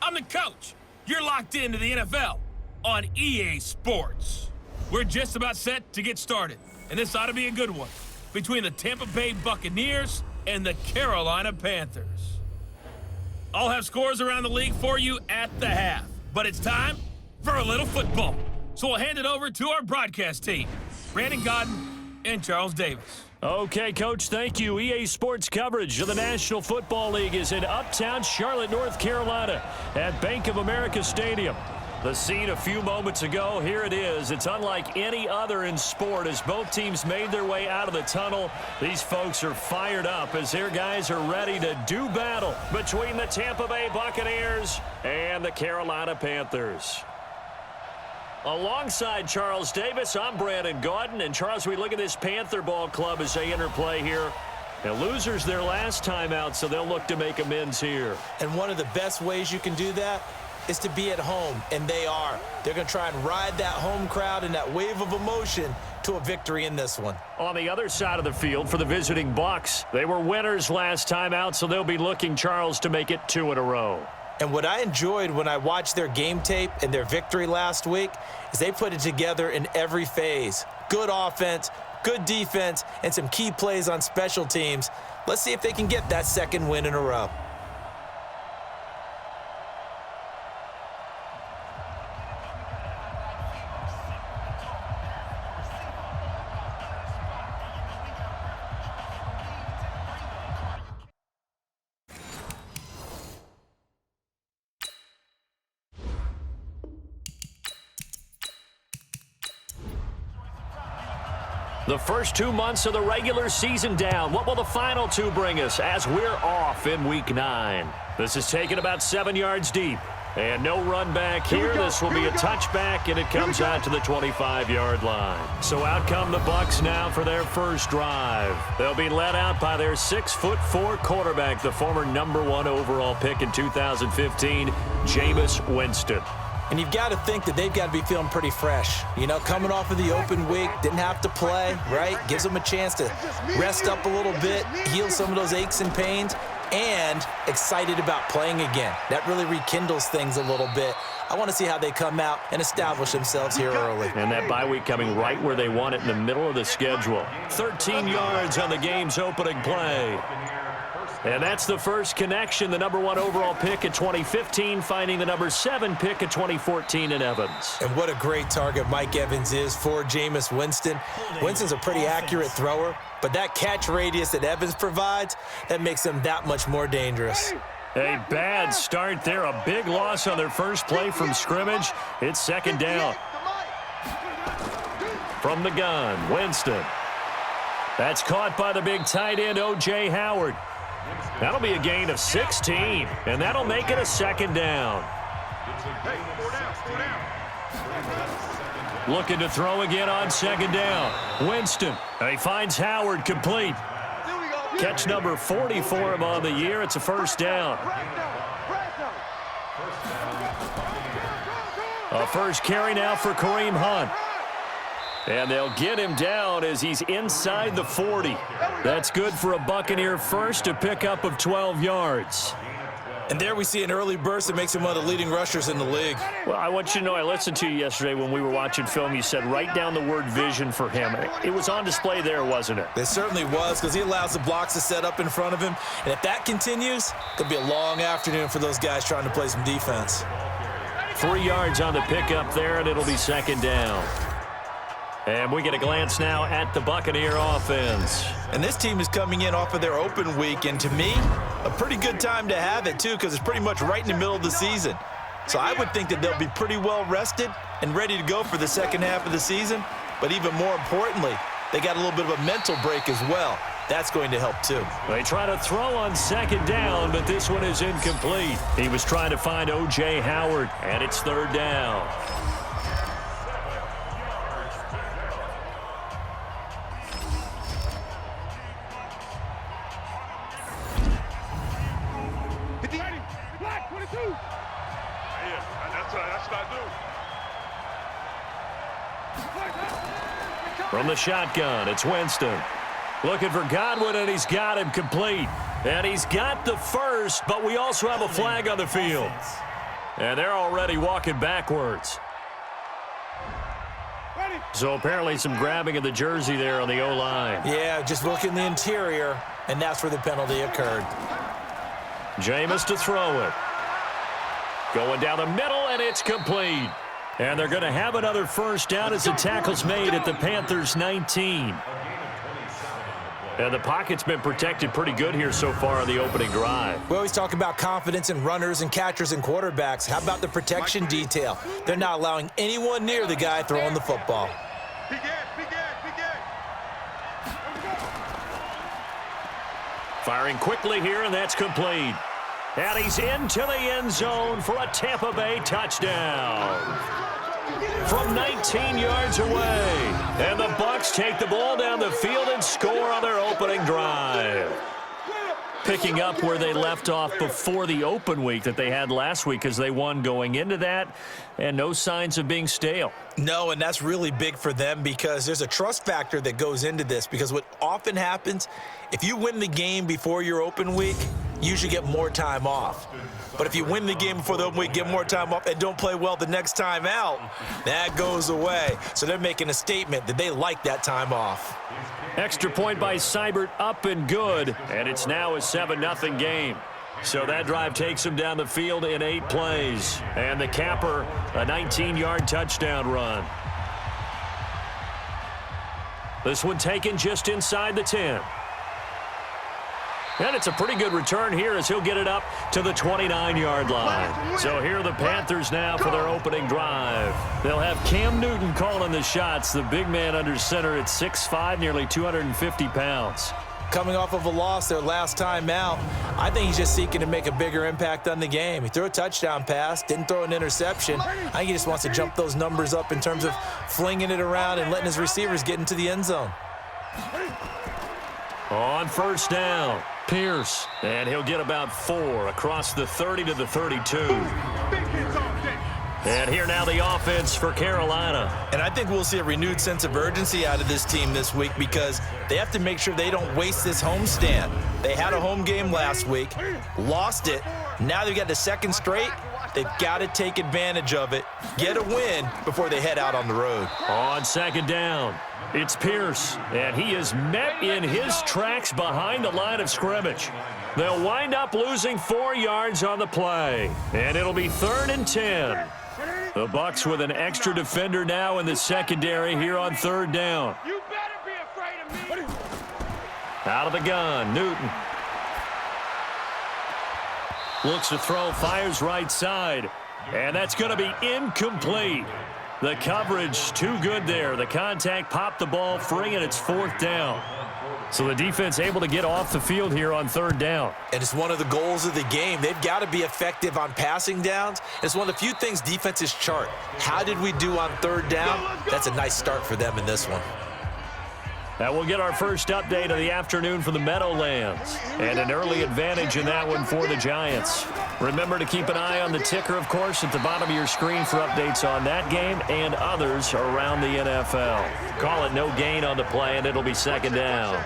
I'm the coach. You're locked into the NFL on EA Sports. We're just about set to get started, and this ought to be a good one between the Tampa Bay Buccaneers and the Carolina Panthers. I'll have scores around the league for you at the half, but it's time for a little football. So we'll hand it over to our broadcast team, Brandon Godden and Charles Davis. Okay, Coach, thank you. EA Sports coverage of the National Football League is in uptown Charlotte, North Carolina at Bank of America Stadium. The scene a few moments ago, here it is. It's unlike any other in sport as both teams made their way out of the tunnel. These folks are fired up as their guys are ready to do battle between the Tampa Bay Buccaneers and the Carolina Panthers. Alongside Charles Davis, I'm Brandon Gaudin. And Charles, we look at this Panther ball club as they interplay here. And losers their last time out, so they'll look to make amends here. And one of the best ways you can do that is to be at home, and they are. They're going to try and ride that home crowd and that wave of emotion to a victory in this one. On the other side of the field for the visiting Bucs, they were winners last time out, so they'll be looking, Charles, to make it 2 in a row. And what I enjoyed when I watched their game tape and their victory last week is they put it together in every phase. Good offense, good defense, and some key plays on special teams. Let's see if they can get that second win in a row. The first 2 months of the regular season down. What will the final 2 bring us as we're off in Week 9? This is taken about 7 yards deep. And no run back here. This will be a touchback, and it comes out to the 25-yard line. So out come the Bucs now for their first drive. They'll be led out by their 6'4" quarterback, the former #1 overall pick in 2015, Jameis Winston. And you've got to think that they've got to be feeling pretty fresh. You know, coming off of the open week, didn't have to play, right? Gives them a chance to rest up a little bit, heal some of those aches and pains, and excited about playing again. That really rekindles things a little bit. I want to see how they come out and establish themselves here early. And that bye week coming right where they want it in the middle of the schedule. 13 yards on the game's opening play. And that's the first connection, the #1 overall pick in 2015, finding the #7 pick in 2014 in Evans. And what a great target Mike Evans is for Jameis Winston. Winston's a pretty accurate thrower, but that catch radius that Evans provides, that makes him that much more dangerous. A bad start there, a big loss on their first play from scrimmage. It's second down. From the gun, Winston. That's caught by the big tight end, O.J. Howard. That'll be a gain of 16, and that'll make it a second down. Looking to throw again on second down. Winston, he finds Howard complete. Catch number 40 for him on the year. It's a first down. A first carry now for Kareem Hunt. And they'll get him down as he's inside the 40. That's good for a Buccaneer first, a pickup of 12 yards. And there we see an early burst that makes him one of the leading rushers in the league. Well, I want you to know, I listened to you yesterday when we were watching film. You said write down the word vision for him. It was on display there, wasn't it? It certainly was, because he allows the blocks to set up in front of him. And if that continues, it'll be a long afternoon for those guys trying to play some defense. 3 yards on the pickup there, and it'll be second down. And we get a glance now at the Buccaneer offense. And this team is coming in off of their open week, and to me, a pretty good time to have it, too, because it's pretty much right in the middle of the season. So I would think that they'll be pretty well rested and ready to go for the second half of the season. But even more importantly, they got a little bit of a mental break as well. That's going to help, too. They try to throw on second down, but this one is incomplete. He was trying to find O.J. Howard, and it's third down. From the shotgun, it's Winston. Looking for Godwin, and he's got him complete. And he's got the first, but we also have a flag on the field. And they're already walking backwards. So apparently some grabbing of the jersey there on the O-line. Yeah, just look in the interior, and that's where the penalty occurred. Jameis to throw it. Going down the middle, and it's complete. And they're going to have another first down as the tackle's made at the Panthers' 19. And the pocket's been protected pretty good here so far on the opening drive. We always talk about confidence in runners and catchers and quarterbacks. How about the protection detail? They're not allowing anyone near the guy throwing the football. Firing quickly here, and that's complete. And he's into the end zone for a Tampa Bay touchdown. From 19 yards away. And the Bucs take the ball down the field and score on their opening drive. Picking up where they left off before the open week that they had last week, as they won going into that, and no signs of being stale. No, and that's really big for them because there's a trust factor that goes into this, because what often happens, if you win the game before your open week, you usually get more time off. But if you win the game before the open week, get more time off, and don't play well the next time out, that goes away. So they're making a statement that they like that time off. Extra point by Seibert, up and good, and it's now a 7-0 game. So that drive takes them down the field in 8 plays. And the capper, a 19-yard touchdown run. This one taken just inside the 10. And it's a pretty good return here as he'll get it up to the 29-yard line. So here are the Panthers now for their opening drive. They'll have Cam Newton calling the shots, the big man under center at 6'5", nearly 250 pounds. Coming off of a loss their last time out, I think he's just seeking to make a bigger impact on the game. He threw a touchdown pass, didn't throw an interception. I think he just wants to jump those numbers up in terms of flinging it around and letting his receivers get into the end zone. On first down, Pierce, and he'll get about 4 across the 30 to the 32. And here now the offense for Carolina. And I think we'll see a renewed sense of urgency out of this team this week, because they have to make sure they don't waste this homestand. They had a home game last week, lost it. Now they've got the second straight. They've got to take advantage of it, get a win before they head out on the road. On second down, it's Pierce, and he is met in his tracks behind the line of scrimmage. They'll wind up losing 4 yards on the play, and it'll be 3rd and 10. The Bucs with an extra defender now in the secondary here on 3rd down. You better be afraid of me. Out of the gun, Newton. Looks to throw, fires right side, and that's going to be incomplete. The coverage too good there. The contact popped the ball free, and it's 4th down. So the defense able to get off the field here on 3rd down. And it's one of the goals of the game. They've got to be effective on passing downs. It's one of the few things defenses chart. How did we do on 3rd down? That's a nice start for them in this one. Now we'll get our first update of the afternoon from the Meadowlands. And an early advantage in that one for the Giants. Remember to keep an eye on the ticker, of course, at the bottom of your screen for updates on that game and others around the NFL. Call it no gain on the play, and it'll be 2nd down.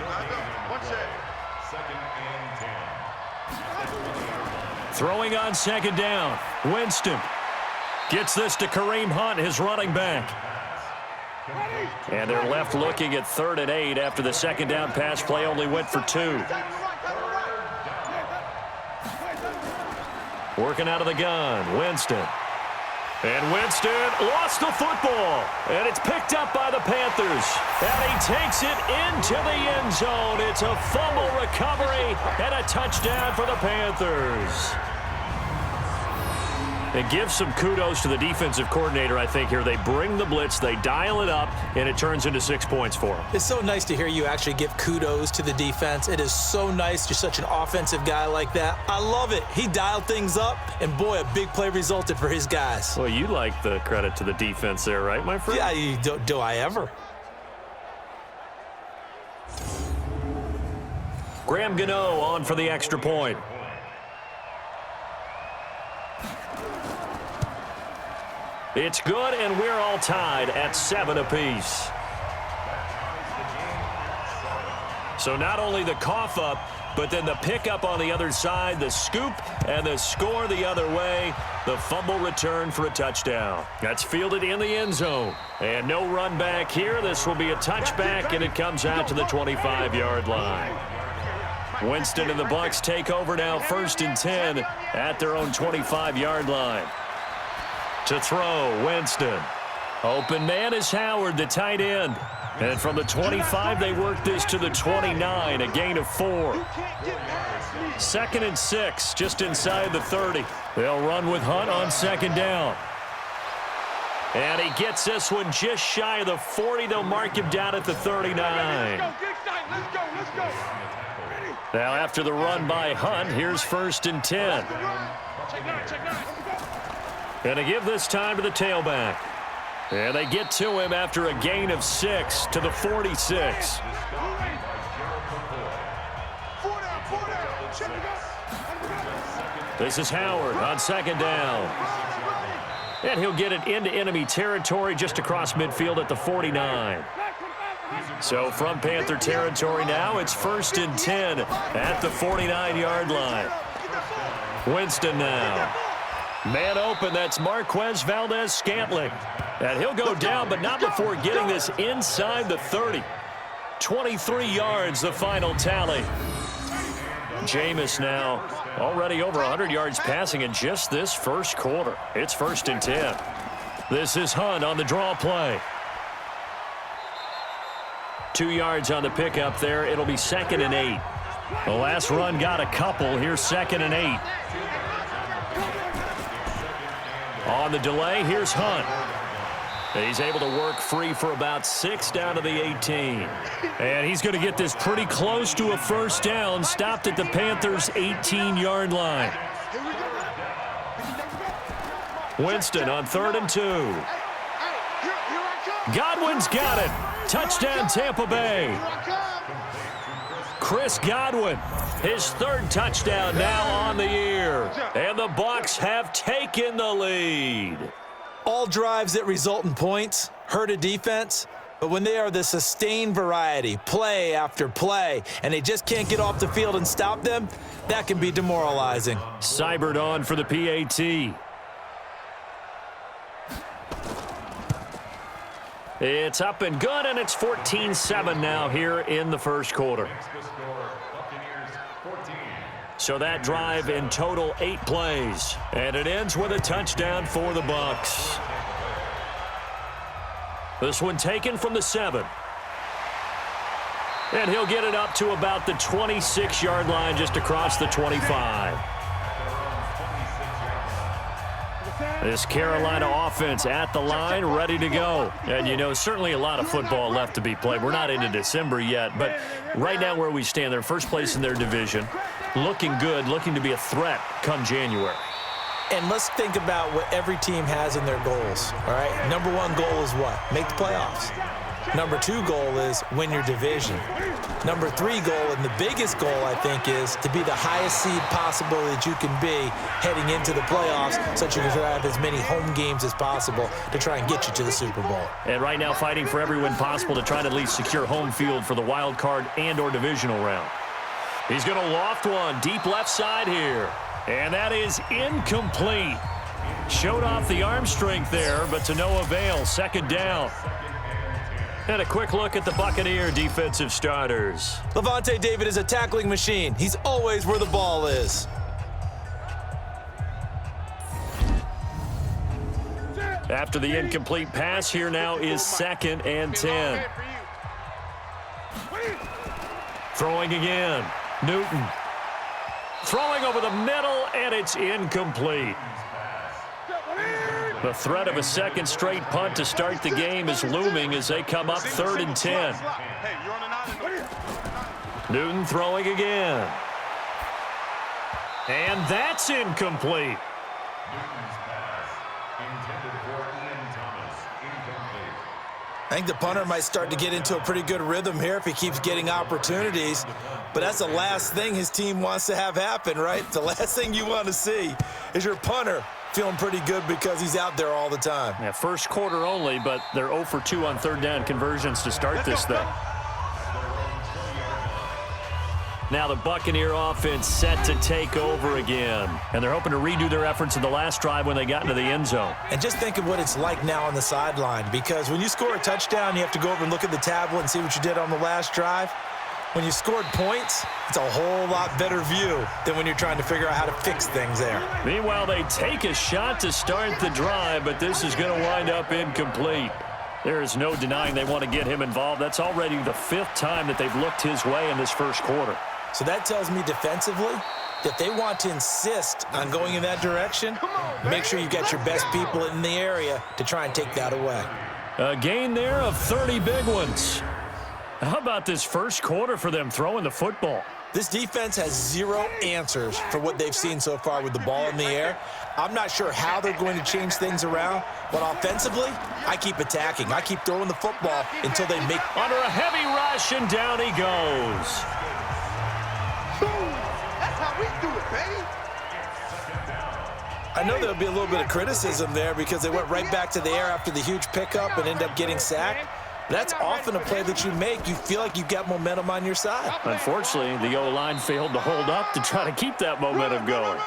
Throwing on 2nd down, Winston gets this to Kareem Hunt, his running back. And they're left looking at 3rd and 8 after the 2nd down pass play only went for 2. Working out of the gun, Winston. And Winston lost the football. And it's picked up by the Panthers. And he takes it into the end zone. It's a fumble recovery and a touchdown for the Panthers. It gives some kudos to the defensive coordinator, I think, here. They bring the blitz, they dial it up, and it turns into 6 points for them. It's so nice to hear you actually give kudos to the defense. It is so nice. You're such an offensive guy like that. I love it. He dialed things up, and boy, a big play resulted for his guys. Well, you like the credit to the defense there, right, my friend? Yeah, do I ever? Graham Gano on for the extra point. It's good, and we're all tied at 7 apiece. So not only the cough up, but then the pickup on the other side, the scoop, and the score the other way. The fumble return for a touchdown. That's fielded in the end zone. And no run back here. This will be a touchback, and it comes out to the 25-yard line. Winston and the Bucs take over now, 1st and 10 at their own 25-yard line. To throw, Winston. Open man is Howard, the tight end. And from the 25, they work this to the 29, a gain of 4. 2nd and 6, just inside the 30. They'll run with Hunt on 2nd down. And he gets this one just shy of the 40. They'll mark him down at the 39. Let's go. Now after the run by Hunt, here's 1st and 10. And to give this time to the tailback. And they get to him after a gain of 6 to the 46. This is Howard on 2nd down. And he'll get it into enemy territory just across midfield at the 49. So from Panther territory now, it's 1st and 10 at the 49-yard line. Winston now. Man open, that's Marquez Valdez-Scantling. And he'll go down, but not before getting this inside the 30. 23 yards, the final tally. Jameis now already over 100 yards passing in just this first quarter. It's 1st and 10. This is Hunt on the draw play. 2 yards on the pickup there. It'll be 2nd and 8. The last run got a couple. Here's 2nd and 8. On the delay, here's Hunt. He's able to work free for about 6 down to the 18. And he's going to get this pretty close to a 1st down, stopped at the Panthers' 18-yard line. Winston on 3rd and 2. Godwin's got it. Touchdown, Tampa Bay. Chris Godwin, his 3rd touchdown now on the year. And the Bucs have taken the lead. All drives that result in points hurt a defense, but when they are the sustained variety, play after play, and they just can't get off the field and stop them, that can be demoralizing. Seibert on for the PAT. It's up and good, and it's 14-7 now here in the first quarter. So that drive in total 8 plays, and it ends with a touchdown for the Bucs. This one taken from the 7. And he'll get it up to about the 26-yard line just across the 25. This Carolina offense at the line, ready to go. And, you know, certainly a lot of football left to be played. We're not into December yet, but right now where we stand, they're first place in their division. Looking good, looking to be a threat come January. And let's think about what every team has in their goals, all right? Number 1 goal is what? Make the playoffs. Number 2 goal is win your division. Number 3 goal, and the biggest goal, I think, is to be the highest seed possible that you can be heading into the playoffs so that you can have as many home games as possible to try and get you to the Super Bowl. And right now fighting for every win possible to try to at least secure home field for the wild card and or divisional round. He's going to loft one deep left side here. And that is incomplete. Showed off the arm strength there, but to no avail. 2nd down. And a quick look at the Buccaneer defensive starters. Levante David is a tackling machine. He's always where the ball is. After the incomplete pass, here now is 2nd and 10. Throwing again. Newton. Throwing over the middle, and it's incomplete. The threat of a second straight punt to start the game is looming as they come up 3rd and 10. Newton throwing again. And that's incomplete. I think the punter might start to get into a pretty good rhythm here if he keeps getting opportunities. But that's the last thing his team wants to have happen, right? The last thing you want to see is your punter feeling pretty good because he's out there all the time. Yeah, first quarter only, but they're 0 for 2 on 3rd down conversions to start this thing. Now the Buccaneer offense set to take over again. And they're hoping to redo their efforts in the last drive when they got into the end zone. And just think of what it's like now on the sideline, because when you score a touchdown, you have to go over and look at the tablet and see what you did on the last drive. When you scored points, it's a whole lot better view than when you're trying to figure out how to fix things there. Meanwhile, they take a shot to start the drive, but this is going to wind up incomplete. There is no denying they want to get him involved. That's already the 5th time that they've looked his way in this first quarter. So that tells me defensively that they want to insist on going in that direction. Make sure you've got your best people in the area to try and take that away. A gain there of 30 big ones. How about this first quarter for them throwing the football? This defense has 0 answers for what they've seen so far with the ball in the air. I'm not sure how they're going to change things around, but offensively, I keep attacking. I keep throwing the football until they make... Under a heavy rush, and down he goes. That's how we do it, baby. I know there'll be a little bit of criticism there because they went right back to the air after the huge pickup and ended up getting sacked. That's often a play that you make. You feel like you've got momentum on your side. Unfortunately, the O-line failed to hold up to try to keep that momentum going.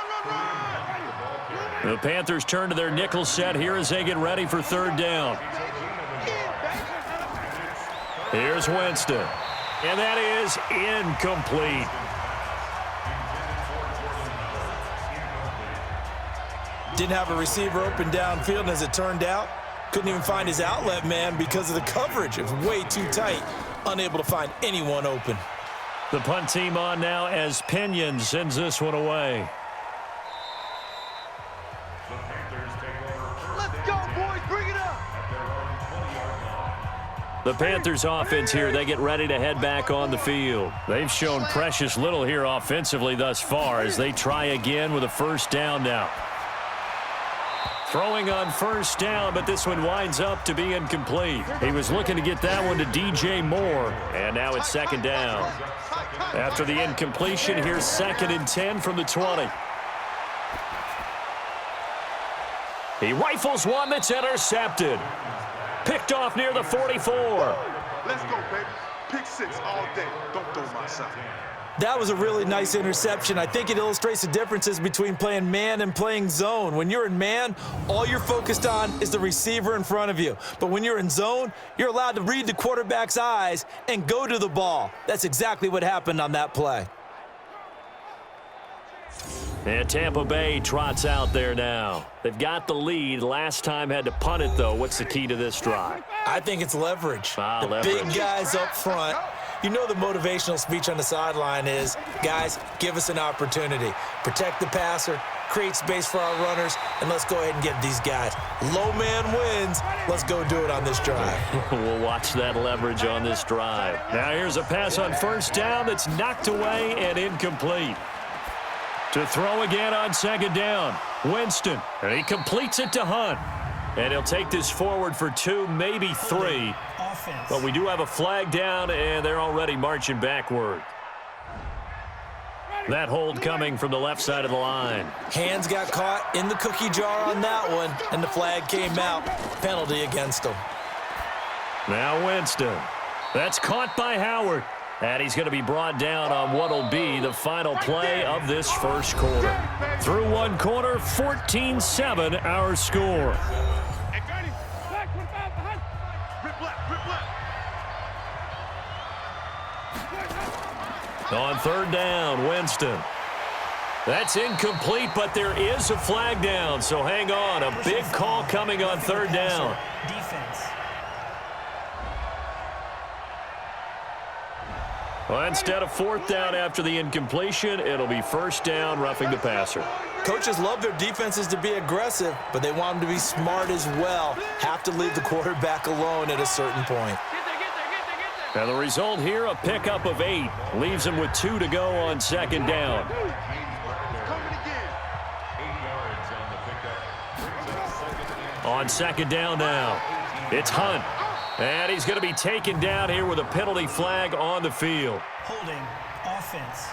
The Panthers turn to their nickel set here as they get ready for 3rd down. Here's Winston. And that is incomplete. Didn't have a receiver open downfield, and as it turned out, couldn't even find his outlet man because of the coverage. It was way too tight, unable to find anyone open. The punt team on now as Pinion sends this one away. Let's go, boys. Bring it up. The Panthers offense here, they get ready to head back on the field. They've shown precious little here offensively thus far as they try again with a 1st down now. Throwing on 1st down, but this one winds up to be incomplete. He was looking to get that one to DJ Moore, and now it's 2nd down. After the incompletion, here's 2nd and 10 from the 20. He rifles one that's intercepted. Picked off near the 44. Let's go, baby. Pick 6 all day. Don't throw my side. That was a really nice interception. I think it illustrates the differences between playing man and playing zone. When you're in man, all you're focused on is the receiver in front of you. But when you're in zone, you're allowed to read the quarterback's eyes and go to the ball. That's exactly what happened on that play. And Tampa Bay trots out there now. They've got the lead. Last time had to punt it, though. What's the key to this drive? I think it's leverage. Leverage. Big guys up front. You know the motivational speech on the sideline is, guys, give us an opportunity. Protect the passer, create space for our runners, and let's go ahead and get these guys. Low man wins. Let's go do it on this drive. We'll watch that leverage on this drive. Now here's a pass on 1st down that's knocked away and incomplete. To throw again on 2nd down. Winston, and he completes it to Hunt. And he'll take this forward for 2, maybe 3. But we do have a flag down, and they're already marching backward. That hold coming from the left side of the line. Hands got caught in the cookie jar on that one, and the flag came out. Penalty against him. Now Winston. That's caught by Howard. And he's going to be brought down on what will be the final play of this first quarter. Through 1 quarter, 14-7 our score. On 3rd down, Winston. That's incomplete, but there is a flag down, so hang on. A big call coming on 3rd down. Defense. Well, instead of 4th down after the incompletion, it'll be 1st down, roughing the passer. Coaches love their defenses to be aggressive, but they want them to be smart as well. Have to leave the quarterback alone at a certain point. Now the result here, a pickup of 8. Leaves him with 2 to go on 2nd down. On 2nd down now, it's Hunt. And he's going to be taken down here with a penalty flag on the field. Holding offense.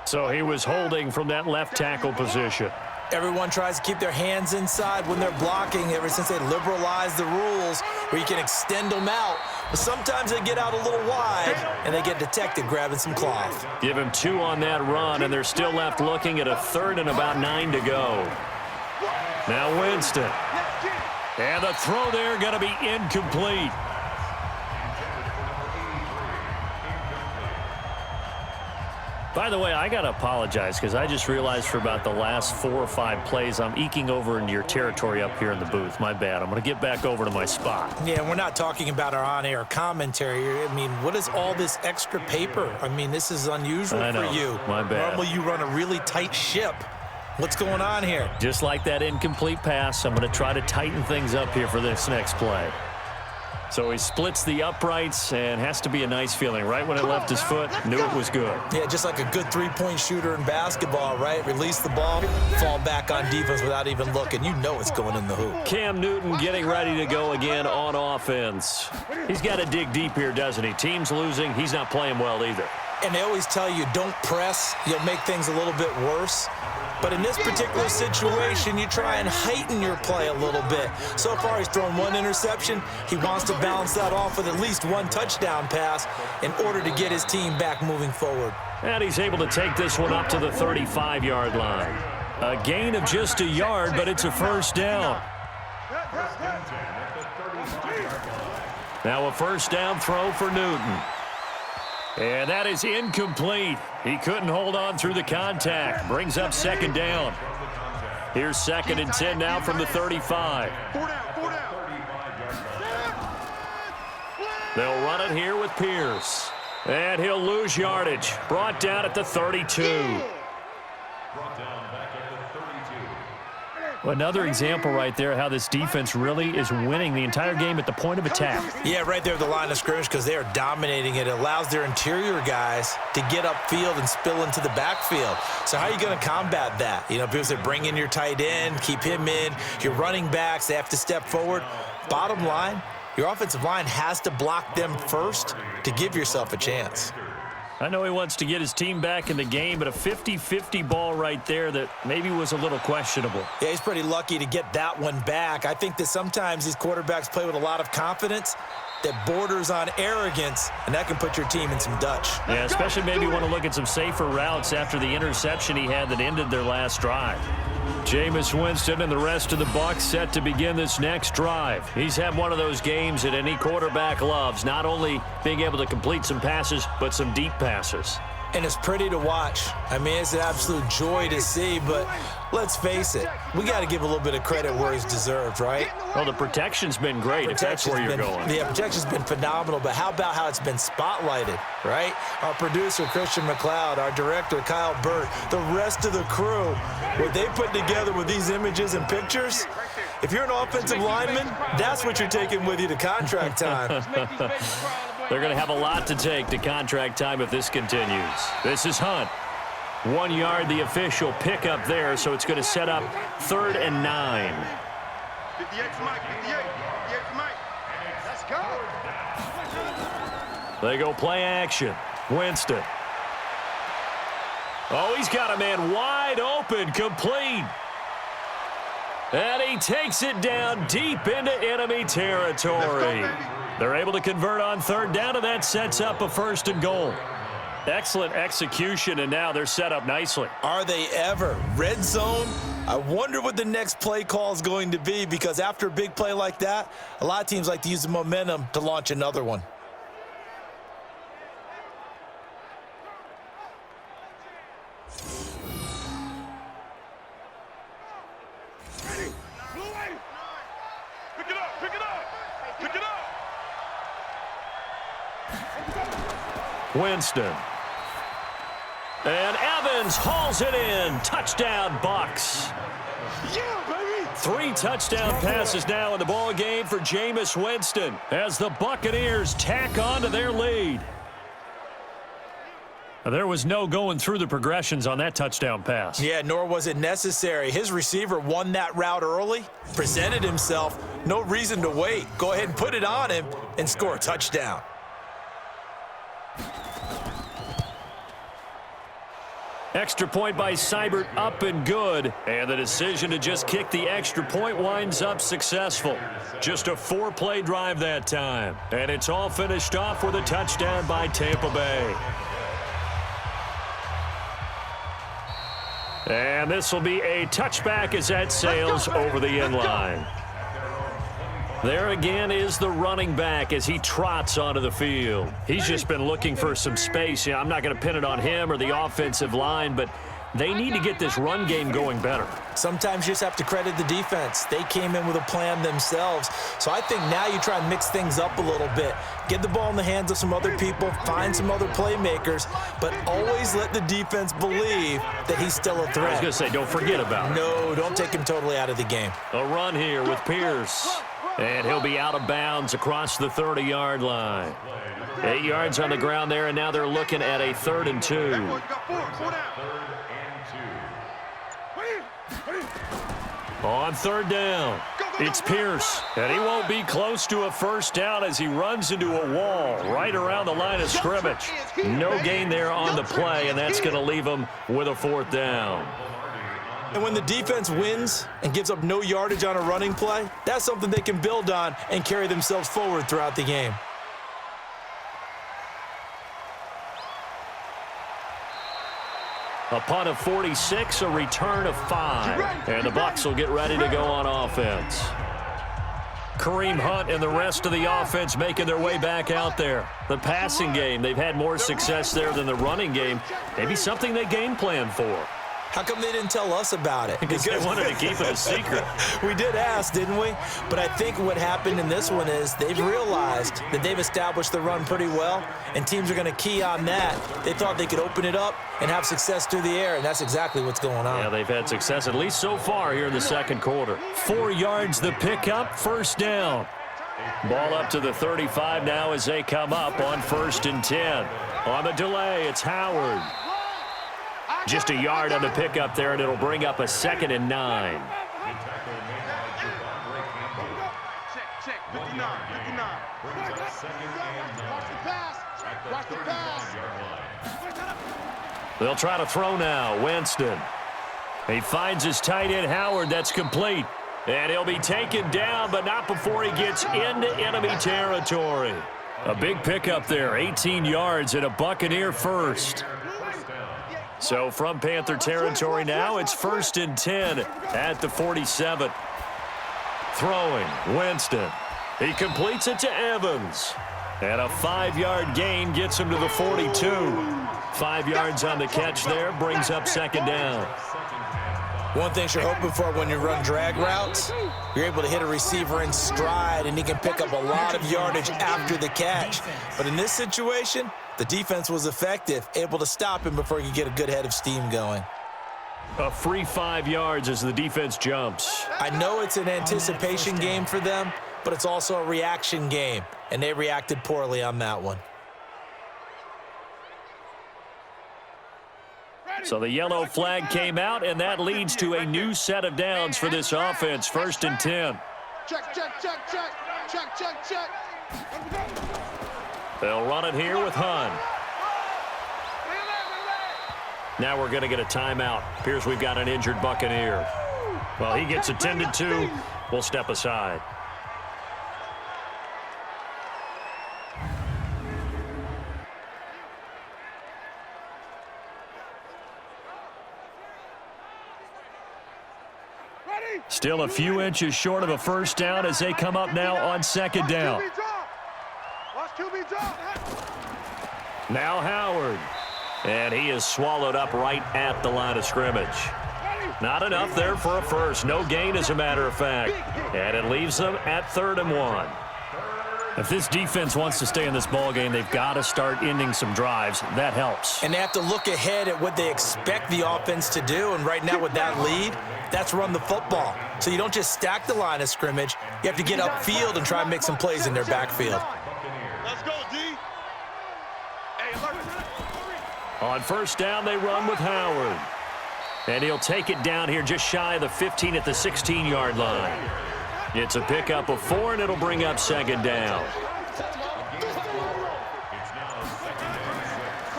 So he was holding from that left tackle position. Everyone tries to keep their hands inside when they're blocking ever since they liberalized the rules where you can extend them out. But sometimes they get out a little wide, and they get detected grabbing some cloth. Give him 2 on that run, and they're still left looking at a 3rd and about 9 to go. Now Winston. And the throw there going to be incomplete. By the way, I got to apologize because I just realized for about the last 4 or 5 plays, I'm eking over into your territory up here in the booth. My bad. I'm going to get back over to my spot. Yeah, we're not talking about our on-air commentary. I mean, what is all this extra paper? I mean, this is unusual for you. My bad. Normally you run a really tight ship. What's going on here? Just like that incomplete pass, I'm going to try to tighten things up here for this next play. So he splits the uprights and has to be a nice feeling. Right when it left his foot, knew it was good. Yeah, just like a good three-point shooter in basketball, right? Release the ball, fall back on defense without even looking. You know it's going in the hoop. Cam Newton getting ready to go again on offense. He's got to dig deep here, doesn't he? Team's losing. He's not playing well either. And they always tell you, don't press. You'll make things a little bit worse. But in this particular situation, you try and heighten your play a little bit. So far, he's thrown 1 interception. He wants to balance that off with at least 1 touchdown pass in order to get his team back moving forward. And he's able to take this one up to the 35-yard line. A gain of just a yard, but it's a first down. Now a first down throw for Newton. And that is incomplete. He couldn't hold on through the contact. Brings up 2nd down. Here's 2nd and 10 now from the 35. They'll run it here with Pierce. And he'll lose yardage. Brought down at the 32. Another example right there how this defense really is winning the entire game at the point of attack. Yeah, right there at the line of scrimmage because they are dominating it. It allows their interior guys to get upfield and spill into the backfield. So how are you going to combat that? You know, people say bring in your tight end, keep him in. Your running backs, they have to step forward. Bottom line, your offensive line has to block them first to give yourself a chance. I know he wants to get his team back in the game, but a 50-50 ball right there that maybe was a little questionable. Yeah, he's pretty lucky to get that one back. I think that sometimes these quarterbacks play with a lot of confidence that borders on arrogance, and that can put your team in some Dutch. Yeah, especially maybe want to look at some safer routes after the interception he had that ended their last drive. Jameis Winston and the rest of the Bucs set to begin this next drive. He's had one of those games that any quarterback loves, not only being able to complete some passes, but some deep passes. And it's pretty to watch. I mean, it's an absolute joy to see, but let's face it, we got to give a little bit of credit where he's deserved, right? Well, the protection's been great, if that's where you're going. Yeah, protection's been phenomenal, but how about how it's been spotlighted, right? Our producer, Christian McLeod, our director, Kyle Burt, the rest of the crew, what they put together with these images and pictures, if you're an offensive lineman, that's what you're taking with you to contract time. They're going to have a lot to take to contract time if this continues. This is Hunt. 1 yard, the official pickup there, so it's going to set up 3rd and 9. 58 Mike, 58 Mike. Let's go. They go play action. Winston. Oh, he's got a man wide open, complete. And he takes it down deep into enemy territory. They're able to convert on 3rd down, and that sets up a 1st and goal. Excellent execution, and now they're set up nicely. Are they ever? Red zone? I wonder what the next play call is going to be, because after a big play like that, a lot of teams like to use the momentum to launch another one. Pick it up, pick it up, pick it up. Winston. And Evans hauls it in. Touchdown, Bucs. Yeah, baby. 3 touchdown passes now in the ball game for Jameis Winston as the Buccaneers tack on to their lead. There was no going through the progressions on that touchdown pass. Yeah, nor was it necessary. His receiver won that route early, presented himself, no reason to wait. Go ahead and put it on him and score a touchdown. Extra point by Seibert, up and good. And the decision to just kick the extra point winds up successful. Just a 4-play drive that time. And it's all finished off with a touchdown by Tampa Bay. And this will be a touchback as that sails over the end line. There again is the running back as he trots onto the field. He's just been looking for some space. I'm not going to pin it on him or the offensive line, but they need to get this run game going better. Sometimes you just have to credit the defense. They came in with a plan themselves. So I think now you try and mix things up a little bit. Get the ball in the hands of some other people, find some other playmakers, but always let the defense believe that he's still a threat. I was going to say, don't forget about it. No, don't take him totally out of the game. A run here with Pierce. And he'll be out of bounds across the 30-yard line. 8 yards on the ground there, and now they're looking at a 3rd and 2. On 3rd down, it's Pierce, and he won't be close to a first down as he runs into a wall right around the line of scrimmage. No gain there on the play, and that's going to leave him with a 4th down. And when the defense wins and gives up no yardage on a running play, that's something they can build on and carry themselves forward throughout the game. A punt of 46, a return of 5. And the Bucs will get ready to go on offense. Kareem Hunt and the rest of the offense making their way back out there. The passing game, they've had more success there than the running game. Maybe something they game plan for. How come they didn't tell us about it? Because they wanted to keep it a secret. We did ask, didn't we? But I think what happened in this one is they've realized that they've established the run pretty well, and teams are going to key on that. They thought they could open it up and have success through the air, and that's exactly what's going on. Yeah, they've had success, at least so far here in the second quarter. 4 yards the pickup, 1st down. Ball up to the 35 now as they come up on 1st and 10. On the delay, it's Howard. Just a yard on the pickup there, and it'll bring up a 2nd and 9. Check, 59. Watch the pass. They'll try to throw now. Winston. He finds his tight end, Howard. That's complete. And he'll be taken down, but not before he gets into enemy territory. A big pickup there, 18 yards and a Buccaneer first. So from Panther territory now, it's 1st and 10 at the 47. Throwing, Winston. He completes it to Evans. And a 5-yard gain gets him to the 42. 5 yards on the catch there, brings up 2nd down. One thing you're hoping for when you run drag routes, you're able to hit a receiver in stride, and he can pick up a lot of yardage after the catch. But in this situation, the defense was effective, able to stop him before he could get a good head of steam going. A free 5 yards as the defense jumps. I know it's an anticipation game for them, but it's also a reaction game, and they reacted poorly on that one. So the yellow flag came out, and that leads to a new set of downs for this offense. 1st and 10. Check. They'll run it here with Hunt. Now we're going to get a timeout. Appears we've got an injured Buccaneer. Well, he gets attended to. We'll step aside. Still a few inches short of a first down as they come up now on 2nd down. Now Howard. And he is swallowed up right at the line of scrimmage. Not enough there for a first. No gain, as a matter of fact. And it leaves them at 3rd and 1. If this defense wants to stay in this ballgame, they've got to start ending some drives. That helps. And they have to look ahead at what they expect the offense to do. And right now with that lead, that's run the football. So you don't just stack the line of scrimmage. You have to get upfield and try and make some plays in their backfield. Let's go, D. Hey, alert. On first down, they run with Howard. And he'll take it down here just shy of the 15 at the 16-yard line. It's a pickup of 4, and it'll bring up 2nd down.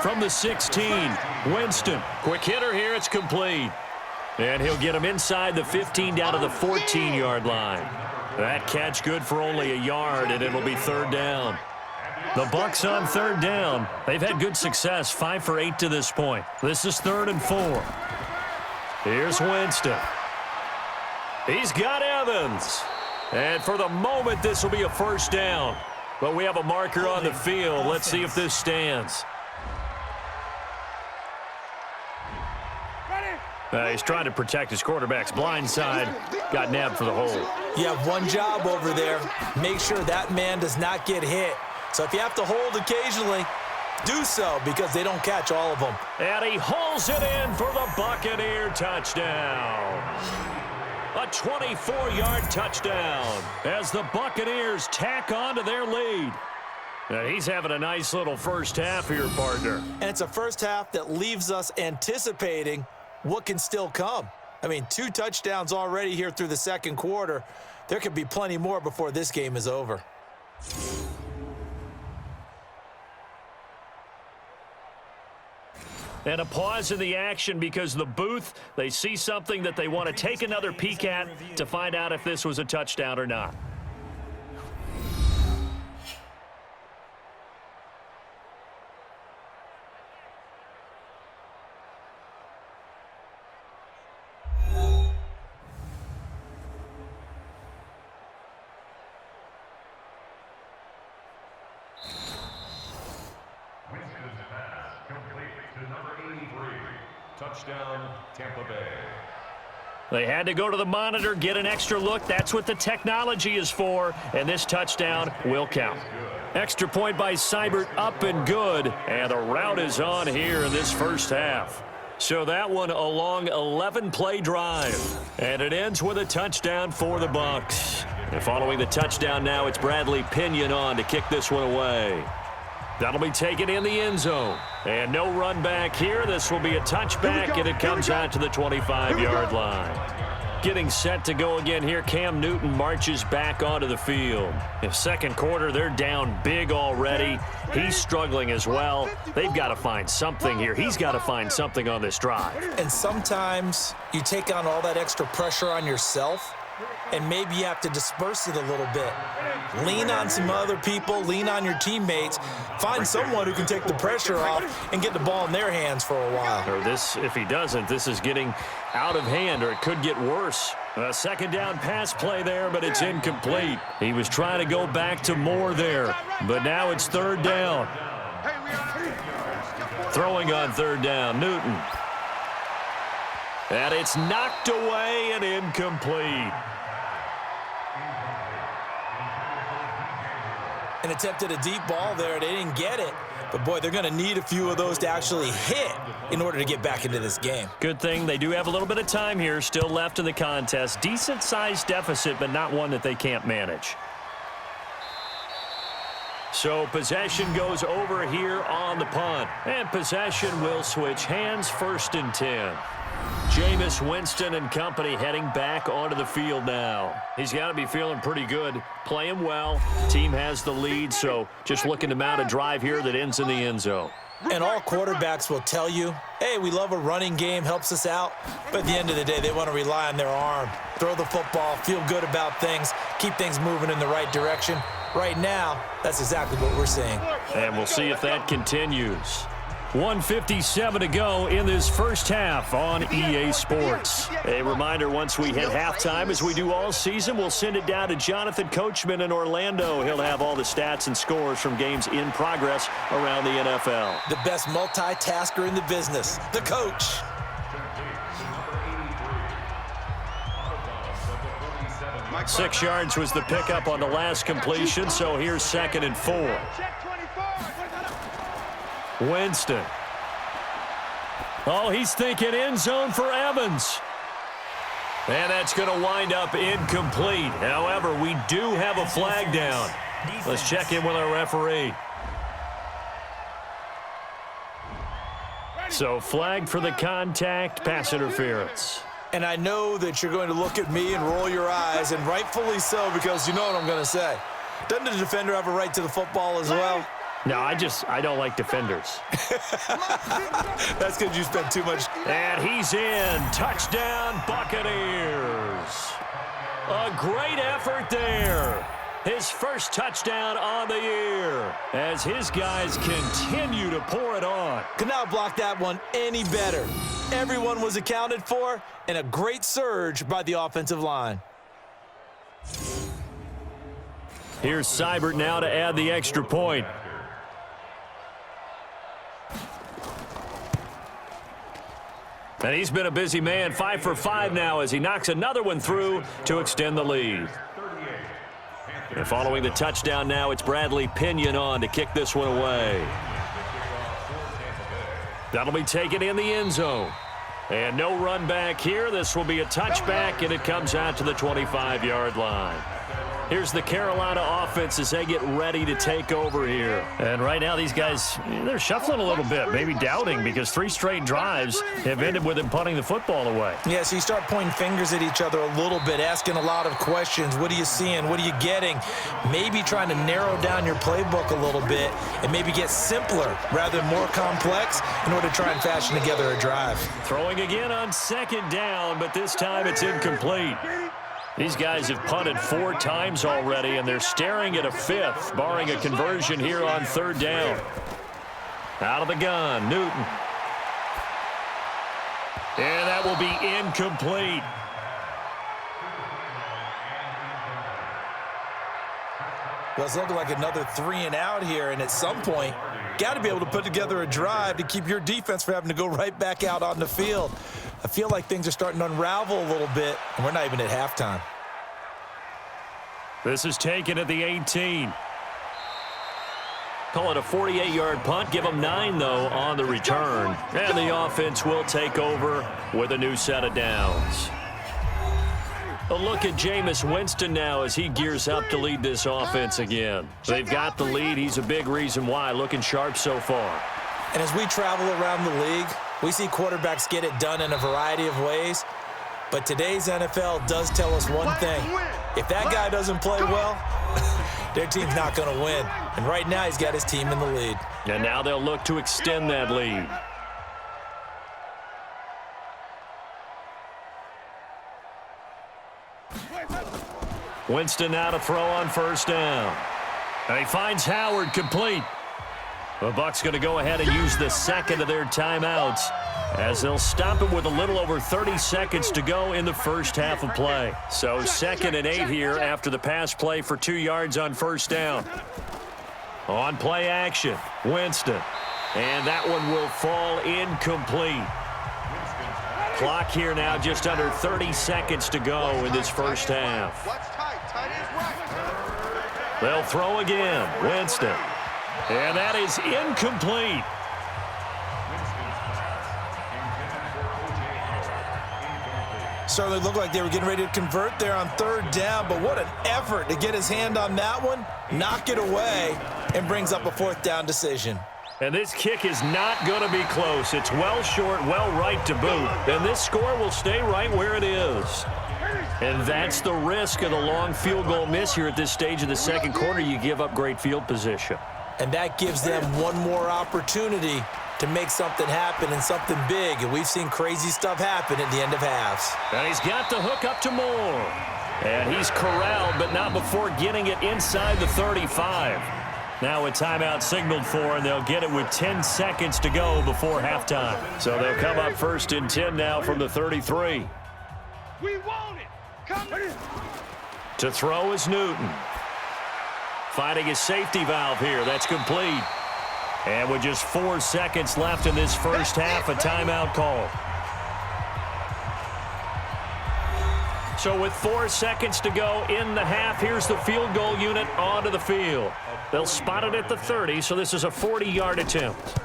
from the 16. Winston, quick hitter here, it's complete. And he'll get him inside the 15 down to the 14-yard line. That catch good for only a yard, and it'll be third down. The Bucs on third down. They've had good success, 5 for 8 to this point. This is 3rd and 4. Here's Winston. He's got Evans. And for the moment, this will be a first down. But we have a marker on the field. Let's see if this stands. He's trying to protect his quarterback's blind side. Got nabbed for the hold. You have one job over there. Make sure that man does not get hit. So if you have to hold occasionally, do so because they don't catch all of them. And he hauls it in for the Buccaneer touchdown. A 24-yard touchdown as the Buccaneers tack on to their lead. Now he's having a nice little first half here, partner. And it's a first half that leaves us anticipating what can still come. I mean, 2 touchdowns already here through the second quarter. There could be plenty more before this game is over. And a pause in the action because the booth, they see something that they want to take another peek at to find out if this was a touchdown or not. Touchdown, Tampa Bay. They had to go to the monitor, get an extra look. That's what the technology is for, and this touchdown will count. Extra point by Seibert, up and good, and the route is on here in this first half. So that one a long 11-play drive, and it ends with a touchdown for the Bucs. And following the touchdown now, it's Bradley Pinion on to kick this one away. That'll be taken in the end zone. And no run back here. This will be a touchback, and it comes out to the 25-yard line. Getting set to go again here, Cam Newton marches back onto the field. In second quarter, they're down big already. He's struggling as well. They've got to find something here. He's got to find something on this drive. And sometimes you take on all that extra pressure on yourself, and maybe you have to disperse it a little bit. Lean on some other people, lean on your teammates, find someone who can take the pressure off and get the ball in their hands for a while. Or this, if he doesn't, this is getting out of hand, or it could get worse. A second down pass play there, but it's incomplete. He was trying to go back to more there, but now it's third down. Throwing on third down, Newton. And it's knocked away and incomplete. And attempted a deep ball there. They didn't get it. But, boy, they're going to need a few of those to actually hit in order to get back into this game. Good thing they do have a little bit of time here still left in the contest. Decent-sized deficit, but not one that they can't manage. So possession goes over here on the punt. And possession will switch hands, 1st and 10. Jameis Winston and company heading back onto the field now. He's got to be feeling pretty good, playing well. Team has the lead, so just looking to mount a drive here that ends in the end zone. And all quarterbacks will tell you, hey, we love a running game, helps us out. But at the end of the day, they want to rely on their arm. Throw the football, feel good about things, keep things moving in the right direction. Right now, that's exactly what we're seeing. And we'll see if that continues. 1:57 to go in this first half on EA Sports. A reminder, once we hit halftime, as we do all season, we'll send it down to Jonathan Coachman in Orlando. He'll have all the stats and scores from games in progress around the NFL. The best multitasker in the business, the coach. Six yards was the pickup on the last completion, so here's 2nd and 4. Winston. Oh, he's thinking end zone for Evans. And that's going to wind up incomplete. However, we do have a flag down. Let's check in with our referee. So flag for the contact, pass interference. And I know that you're going to look at me and roll your eyes, and rightfully so, because you know what I'm going to say. Doesn't the defender have a right to the football as well? No, I don't like defenders. That's because you spent too much. And he's in. Touchdown, Buccaneers. A great effort there. His first touchdown on the year as his guys continue to pour it on. Could not block that one any better. Everyone was accounted for, and a great surge by the offensive line. Here's Seibert now to add the extra point. And he's been a busy man, 5 for 5 now as he knocks another one through to extend the lead. And following the touchdown now, it's Bradley Pinion on to kick this one away. That'll be taken in the end zone. And no run back here. This will be a touchback, and it comes out to the 25-yard line. Here's the Carolina offense as they get ready to take over here. And right now these guys, they're shuffling a little bit, maybe doubting, because 3 straight drives have ended with them punting the football away. Yeah, so you start pointing fingers at each other a little bit, asking a lot of questions. What are you seeing? What are you getting? Maybe trying to narrow down your playbook a little bit and maybe get simpler rather than more complex in order to try and fashion together a drive. Throwing again on 2nd down, but this time it's incomplete. These guys have punted 4 times already, and they're staring at a 5th, barring a conversion here on 3rd down. Out of the gun, Newton. And that will be incomplete. Well, it's looking like another 3 and out here, and at some point, got to be able to put together a drive to keep your defense from having to go right back out on the field. I feel like things are starting to unravel a little bit, and we're not even at halftime. This is taken at the 18. Call it a 48-yard punt. Give them 9, though, on the return. And the offense will take over with a new set of downs. A look at Jameis Winston now as he gears up to lead this offense again. They've got the lead. He's a big reason why. Looking sharp so far. And as we travel around the league, we see quarterbacks get it done in a variety of ways. But today's NFL does tell us one thing. If that guy doesn't play well, their team's not going to win. And right now, he's got his team in the lead. And now they'll look to extend that lead. Winston now to throw on 1st down. And he finds Howard complete. The Bucs going to go ahead and use the 2nd of their timeouts as they'll stop it with a little over 30 seconds to go in the first half of play. So 2nd and 8 here after the pass play for 2 yards on 1st down. On play action, Winston. And that one will fall incomplete. Clock here now just under 30 seconds to go in this first half. They'll throw again, Winston. And that is incomplete. Certainly looked like they were getting ready to convert there on 3rd down, but what an effort to get his hand on that one, knock it away, and brings up a 4th down decision. And this kick is not going to be close. It's well short, well right to boot. And this score will stay right where it is. And that's the risk of the long field goal miss here at this stage of the 2nd quarter. You give up great field position. And that gives them one more opportunity to make something happen and something big. And we've seen crazy stuff happen at the end of halves. And he's got the hook up to Moore. And he's corralled, but not before getting it inside the 35. Now a timeout signaled for, and they'll get it with 10 seconds to go before halftime. So they'll come up 1st and 10 now from the 33. We want it. Come here. To throw is Newton. Finding his safety valve here. That's complete. And with just 4 seconds left in this first half, a timeout call. So with 4 seconds to go in the half, here's the field goal unit onto the field. They'll spot it at the 30, so this is a 40-yard attempt.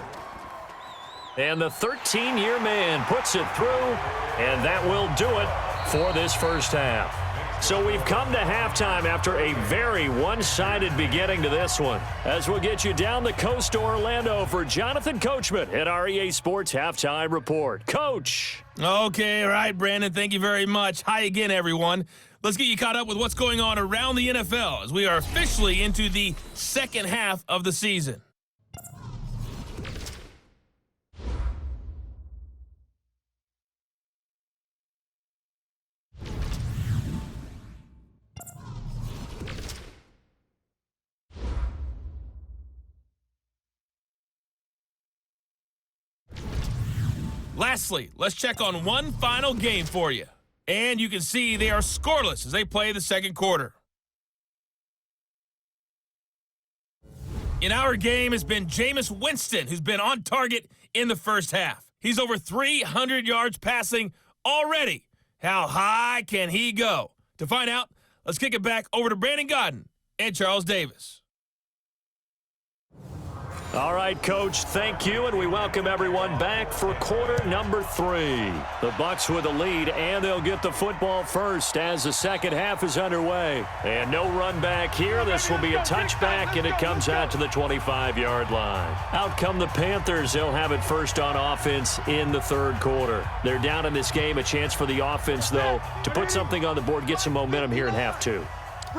And the 13-year man puts it through, and that will do it for this first half. So we've come to halftime after a very one-sided beginning to this one. As we'll get you down the coast to Orlando for Jonathan Coachman at our EA Sports Halftime Report. Coach. Okay, all right, Brandon, thank you very much. Hi again, everyone. Let's get you caught up with what's going on around the NFL as we are officially into the second half of the season. Lastly, let's check on one final game for you. And you can see they are scoreless as they play the second quarter. In our game has been Jameis Winston, who's been on target in the first half. He's over 300 yards passing already. How high can he go? To find out, let's kick it back over to Brandon Godden and Charles Davis. All right, Coach, thank you, and we welcome everyone back for quarter number 3. The Bucs with the lead, and they'll get the football first as the second half is underway. And no run back here. This will be a touchback, and it comes out to the 25-yard line. Out come the Panthers. They'll have it first on offense in the third quarter. They're down in this game. A chance for the offense, though, to put something on the board, get some momentum here in half 2.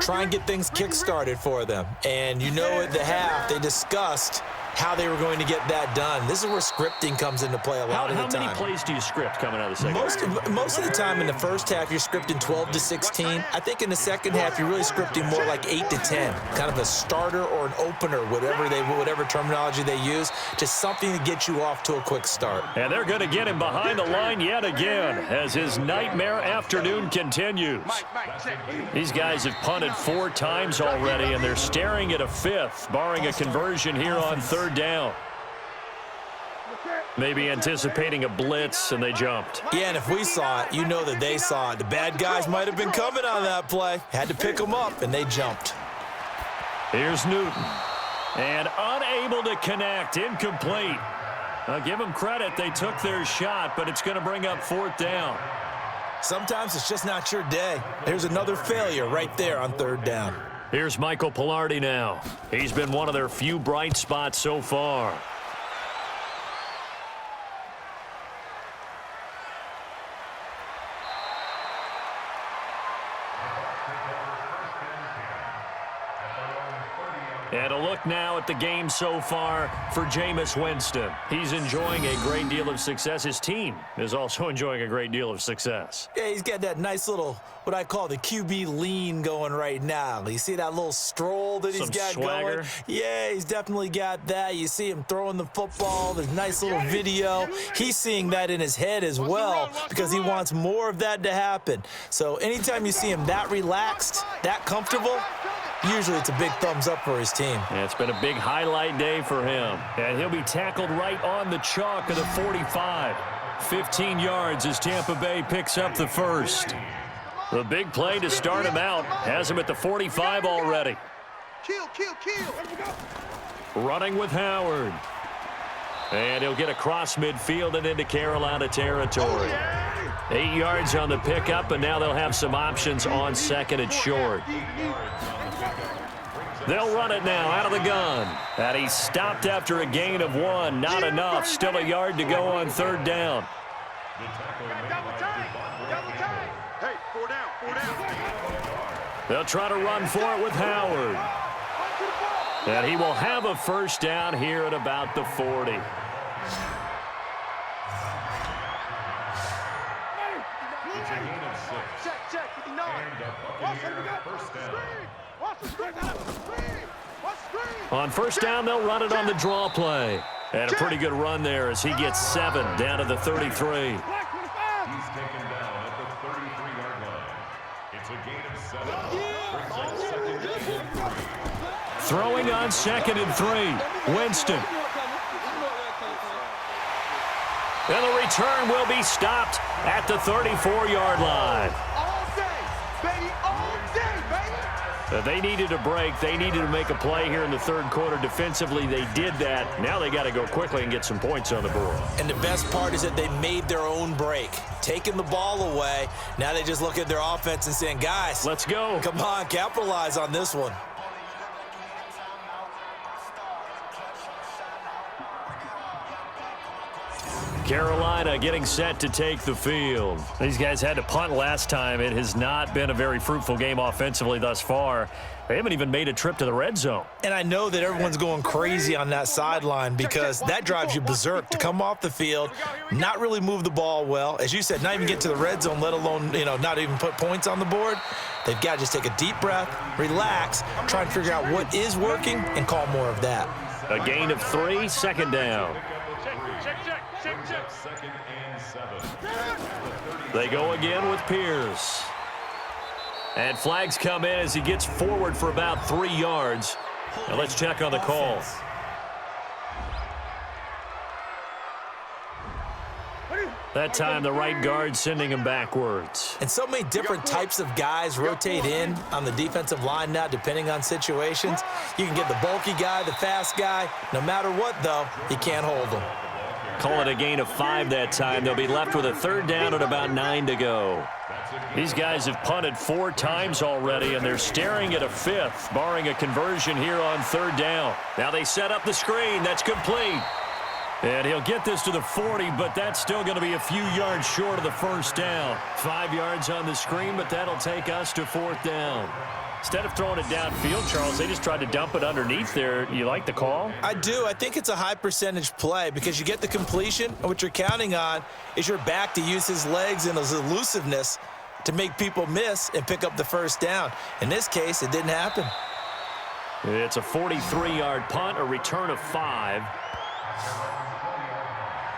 Try and get things kick-started for them. And you know at the half, they discussed how they were going to get that done. This is where scripting comes into play a lot of the time. How many plays do you script coming out of the second half? Most of the time in the first half, you're scripting 12 to 16. I think in the second half, you're really scripting more like 8 to 10. Kind of a starter or an opener, whatever terminology they use. Just something to get you off to a quick start. And they're going to get him behind the line yet again as his nightmare afternoon continues. These guys have punted 4 times already, and they're staring at a 5th, barring a conversion here on third down. Maybe anticipating a blitz, and they jumped. Yeah, and if we saw it, you know that they saw it. The bad guys might have been coming on that play. Had to pick them up, and they jumped. Here's Newton. And unable to connect. Incomplete. I'll give them credit. They took their shot, but it's going to bring up 4th down. Sometimes it's just not your day. There's another failure right there on third down. Here's Michael Pilardi now. He's been one of their few bright spots so far. And a look now at the game so far for Jameis Winston. He's enjoying a great deal of success. His team is also enjoying a great deal of success. Yeah, he's got that nice little, what I call the QB lean going right now. You see that little stroll that he's got swagger going? Yeah, he's definitely got that. You see him throwing the football. There's nice little video. He's seeing that in his head as well because he wants more of that to happen. So anytime you see him that relaxed, that comfortable, usually it's a big thumbs up for his team. Yeah, it's been a big highlight day for him. And he'll be tackled right on the chalk of the 45. 15 yards as Tampa Bay picks up the first. The big play to start him out has him at the 45 already. Kill. Running with Howard. And he'll get across midfield and into Carolina territory. 8 yards on the pickup, and now they'll have some options on second and short. They'll run it now out of the gun. And he's stopped after a gain of 1. Not enough. Still a yard to go on third down. Hey, 4 down. They'll try to run for it with Howard. And he will have a first down here at about the 40. Check, 59. On first down, they'll run it on the draw play. And a pretty good run there as he gets 7 down to the 33. He's taken down at the 33-yard line. It's a gain of 7. Brings up second and 3. Throwing on second and 3. Winston. And the return will be stopped at the 34-yard line. They needed a break. They needed to make a play here in the third quarter. Defensively, they did that. Now they got to go quickly and get some points on the board. And the best part is that they made their own break. Taking the ball away. Now they just look at their offense and saying, guys, let's go. Come on, capitalize on this one. Carolina getting set to take the field. These guys had to punt last time. It has not been a very fruitful game offensively thus far. They haven't even made a trip to the red zone. And I know that everyone's going crazy on that sideline because that drives you berserk to come off the field, not really move the ball well. As you said, not even get to the red zone, let alone, not even put points on the board. They've got to just take a deep breath, relax, try and figure out what is working and call more of that. A gain of 3, second down. Brings up 2nd and 7. They go again with Pierce. And flags come in as he gets forward for about 3 yards. Now let's check on the call. That time, the right guard sending him backwards. And so many different types of guys rotate in on the defensive line now, depending on situations. You can get the bulky guy, the fast guy. No matter what, though, you can't hold them. Call it a gain of 5 that time. They'll be left with a 3rd down and about 9 to go. These guys have punted 4 times already, and they're staring at a 5th, barring a conversion here on 3rd down. Now they set up the screen. That's complete. And he'll get this to the 40, but that's still going to be a few yards short of the 1st down. 5 yards on the screen, but that'll take us to 4th down. Instead of throwing it downfield, Charles, they just tried to dump it underneath there. You like the call? I do. I think it's a high percentage play because you get the completion, and what you're counting on is your back to use his legs and his elusiveness to make people miss and pick up the 1st down. In this case, it didn't happen. It's a 43-yard punt, a return of 5.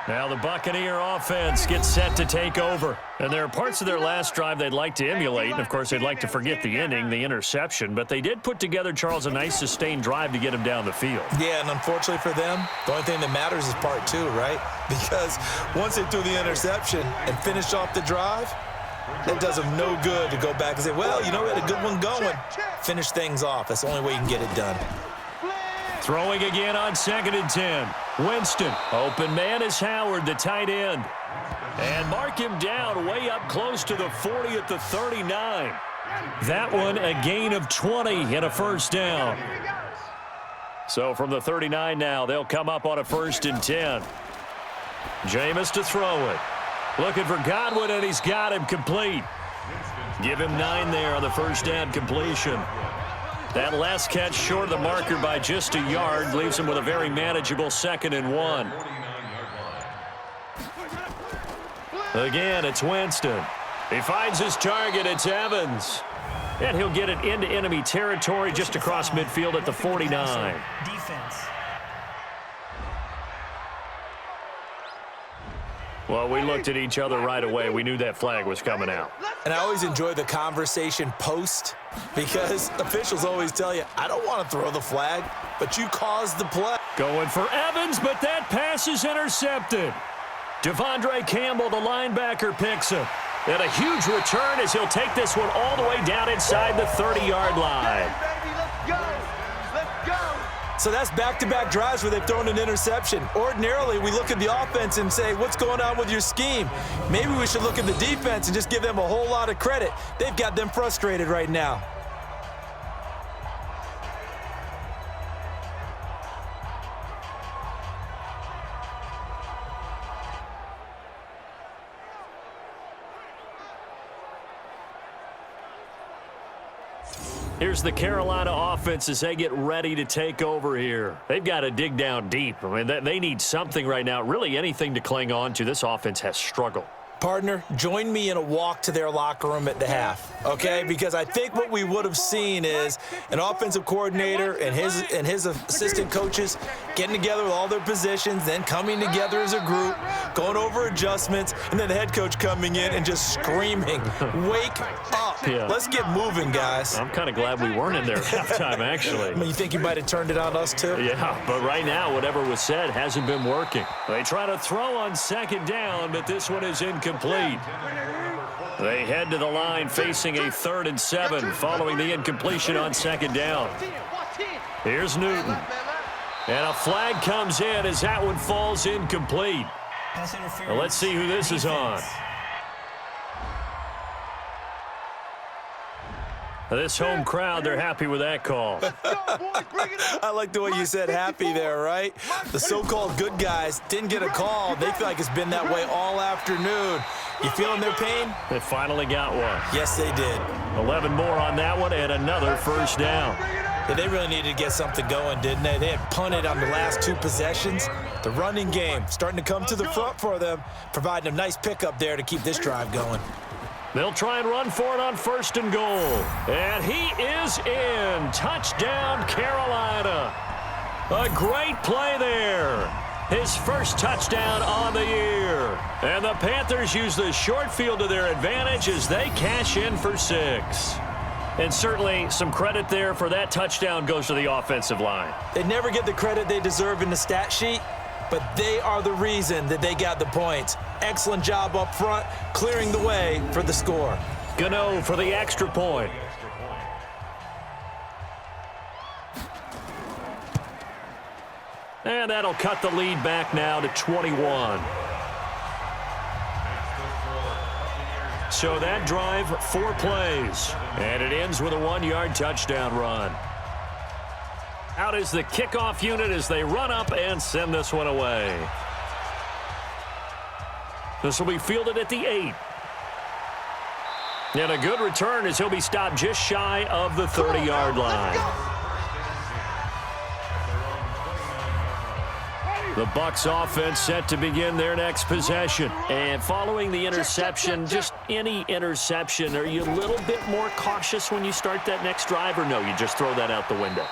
Now the Buccaneer offense gets set to take over. And there are parts of their last drive they'd like to emulate. And, of course, they'd like to forget the ending, the interception. But they did put together, Charles, a nice sustained drive to get him down the field. Yeah, and unfortunately for them, the only thing that matters is part 2, right? Because once they threw the interception and finished off the drive, it does them no good to go back and say, well, you know, we had a good one going. Finish things off. That's the only way you can get it done. Throwing again on 2nd and 10. Winston. Open man is Howard, the tight end. And mark him down way up close to the 40 at the 39. That one a gain of 20 and a 1st down. So from the 39 now, they'll come up on a 1st and 10. Jameis to throw it. Looking for Godwin, and he's got him complete. Give him 9 there on the 1st down completion. That last catch short of the marker by just a yard leaves him with a very manageable 2nd and 1. Again, it's Winston. He finds his target. It's Evans. And he'll get it into enemy territory just across midfield at the 49. Defense. Well, we looked at each other right away. We knew that flag was coming out. And I always enjoy the conversation post because officials always tell you, I don't want to throw the flag, but you caused the play. Going for Evans, but that pass is intercepted. Devondre Campbell, the linebacker, picks him. And a huge return as he'll take this one all the way down inside the 30-yard line. So that's back-to-back drives where they've thrown an interception. Ordinarily, we look at the offense and say, what's going on with your scheme? Maybe we should look at the defense and just give them a whole lot of credit. They've got them frustrated right now. Here's the Carolina offense as they get ready to take over here. They've got to dig down deep. I mean, they need something right now, really anything to cling on to. This offense has struggled. Partner, join me in a walk to their locker room at the half, okay? Because I think what we would have seen is an offensive coordinator and his assistant coaches getting together with all their positions, then coming together as a group, going over adjustments, and then the head coach coming in and just screaming, wake up. Yeah. Let's get moving, guys. I'm kind of glad we weren't in there at halftime, actually. I mean, you think you might have turned it on us, too? Yeah, but right now, whatever was said hasn't been working. They try to throw on 2nd down, but this one is incomplete. They head to the line facing a 3rd and 7 following the incompletion on 2nd down. Here's Newton. And a flag comes in as that one falls incomplete. Well, let's see who this is on. This home crowd, they're happy with that call. I like the way you said happy there, right? The so-called good guys didn't get a call. They feel like it's been that way all afternoon. You feeling their pain? They finally got one. Yes, they did. 11 more on that one and another 1st down. Yeah, they really needed to get something going, didn't they? They had punted on the last 2 possessions. The running game starting to come to the front for them, providing a nice pickup there to keep this drive going. They'll try and run for it on 1st and goal. And he is in. Touchdown, Carolina. A great play there. his first touchdown on the year. And the Panthers use the short field to their advantage as they cash in for 6. And certainly some credit there for that touchdown goes to the offensive line. They never get the credit they deserve in the stat sheet, but they are the reason that they got the points. Excellent job up front, clearing the way for the score. Gano for the extra point. And that'll cut the lead back now to 21. So that drive, 4 plays. And it ends with a 1-yard touchdown run. Out is the kickoff unit as they run up and send this one away. This will be fielded at the 8. And a good return as he'll be stopped just shy of the 30-yard line. The Bucs offense set to begin their next possession. And following the interception, just any interception, are you a little bit more cautious when you start that next drive, or no, you just throw that out the window?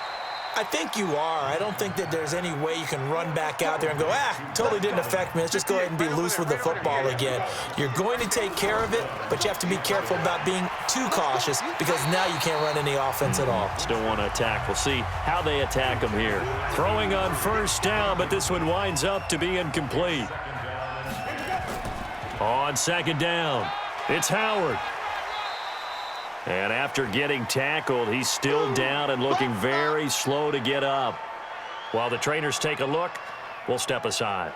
I think you are. I don't think that there's any way you can run back out there and go, totally didn't affect me. Let's just go ahead and be loose with the football again. You're going to take care of it, but you have to be careful about being too cautious because now you can't run any offense at all. Still want to attack. We'll see how they attack them here. Throwing on first down, but this one winds up to be incomplete. On second down, it's Howard. And after getting tackled, he's still down and looking very slow to get up. While the trainers take a look, we'll step aside.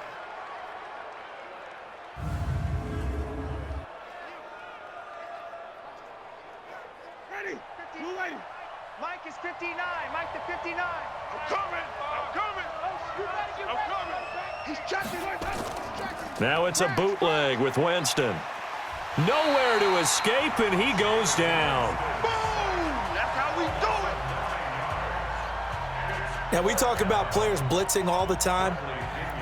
Ready? Blue lady. Mike is 59. Mike the 59. I'm coming. He's checking. Now it's a bootleg with Winston. Nowhere to escape, and he goes down. Boom! That's how we do it. Now, we talk about players blitzing all the time.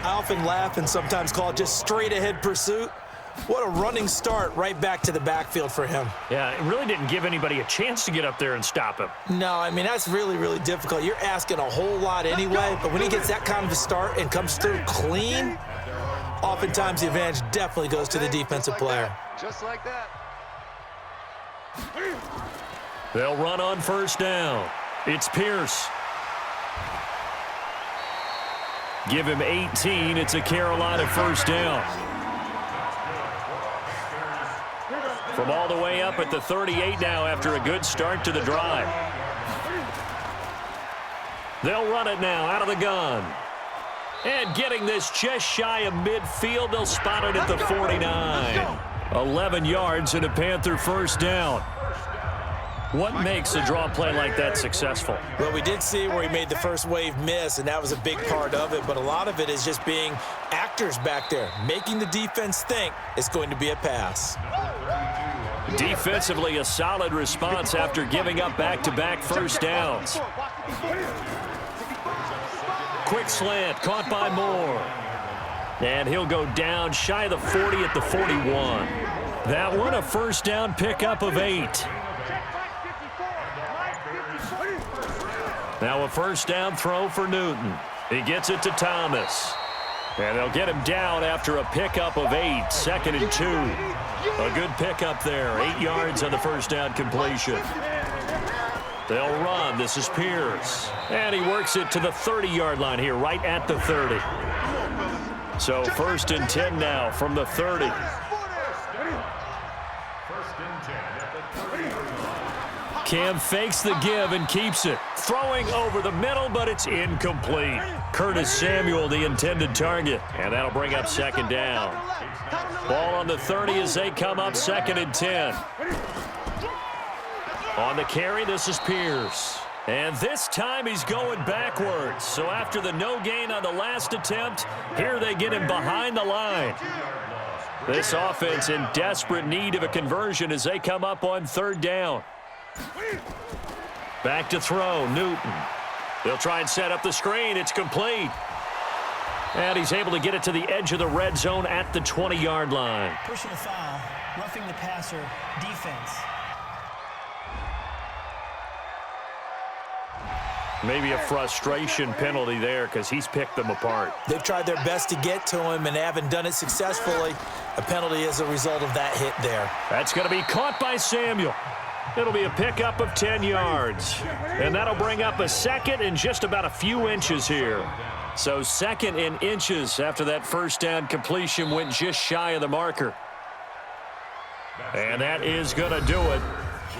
I often laugh and sometimes call it just straight-ahead pursuit. What a running start right back to the backfield for him. Yeah, it really didn't give anybody a chance to get up there and stop him. No, I mean, that's really, really difficult. You're asking a whole lot anyway, but when he gets that kind of a start and comes through clean, oftentimes the advantage definitely goes to the defensive player. Just like that. They'll run on first down. It's Pierce. Give him 18. It's a Carolina first down. From all the way up at the 38 now after a good start to the drive. They'll run it now out of the gun. And getting this just shy of midfield, they'll spot it at the 49. 11 yards and a Panther first down. What makes a draw play like that successful? Well, we did see where he made the first wave miss, and that was a big part of it, but a lot of it is just being actors back there, making the defense think it's going to be a pass. Defensively, a solid response after giving up back-to-back first downs. Quick slant, caught by Moore. And he'll go down shy of the 40 at the 41. That one a first down pickup of 8. Now a first down throw for Newton. He gets it to Thomas. And they'll get him down after a pickup of 8, 2nd and 2. A good pickup there, 8 yards on the first down completion. They'll run. This is Pierce. And he works it to the 30-yard line here, right at the 30. So 1st and 10 now from the 30. Cam fakes the give and keeps it. Throwing over the middle, but it's incomplete. Curtis Samuel, the intended target. And that'll bring up 2nd down. Ball on the 30 as they come up 2nd and 10. On the carry, this is Pierce. And this time he's going backwards. So after the no gain on the last attempt, here they get him behind the line. This offense in desperate need of a conversion as they come up on 3rd down. Back to throw, Newton. They'll try and set up the screen. It's complete. And he's able to get it to the edge of the red zone at the 20-yard line. Personal foul, roughing the passer, defense. Maybe a frustration penalty there because he's picked them apart. They've tried their best to get to him and haven't done it successfully. A penalty as a result of that hit there. That's going to be caught by Samuel. It'll be a pickup of 10 yards. And that'll bring up a second and just about a few inches here. So second in inches after that first down completion went just shy of the marker. And that is going to do it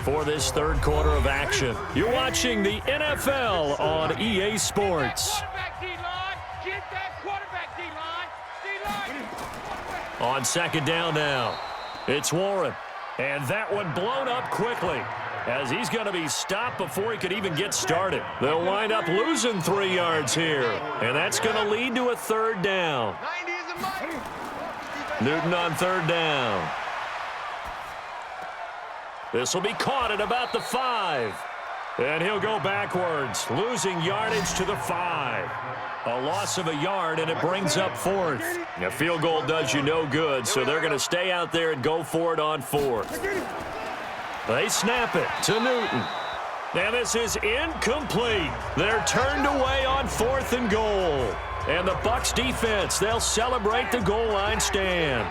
for this third quarter of action. You're watching the NFL on EA Sports. On second down now, it's Warren. And that one blown up quickly as he's going to be stopped before he could even get started. They'll wind up losing 3 yards here, and that's going to lead to a third down. Newton on third down. This will be caught at about the 5. And he'll go backwards, losing yardage to the 5. A loss of a yard, and it brings up fourth. A field goal does you no good, so they're going to stay out there and go for it on fourth. They snap it to Newton. And this is incomplete. They're turned away on 4th and goal. And the Bucs defense, they'll celebrate the goal line stand.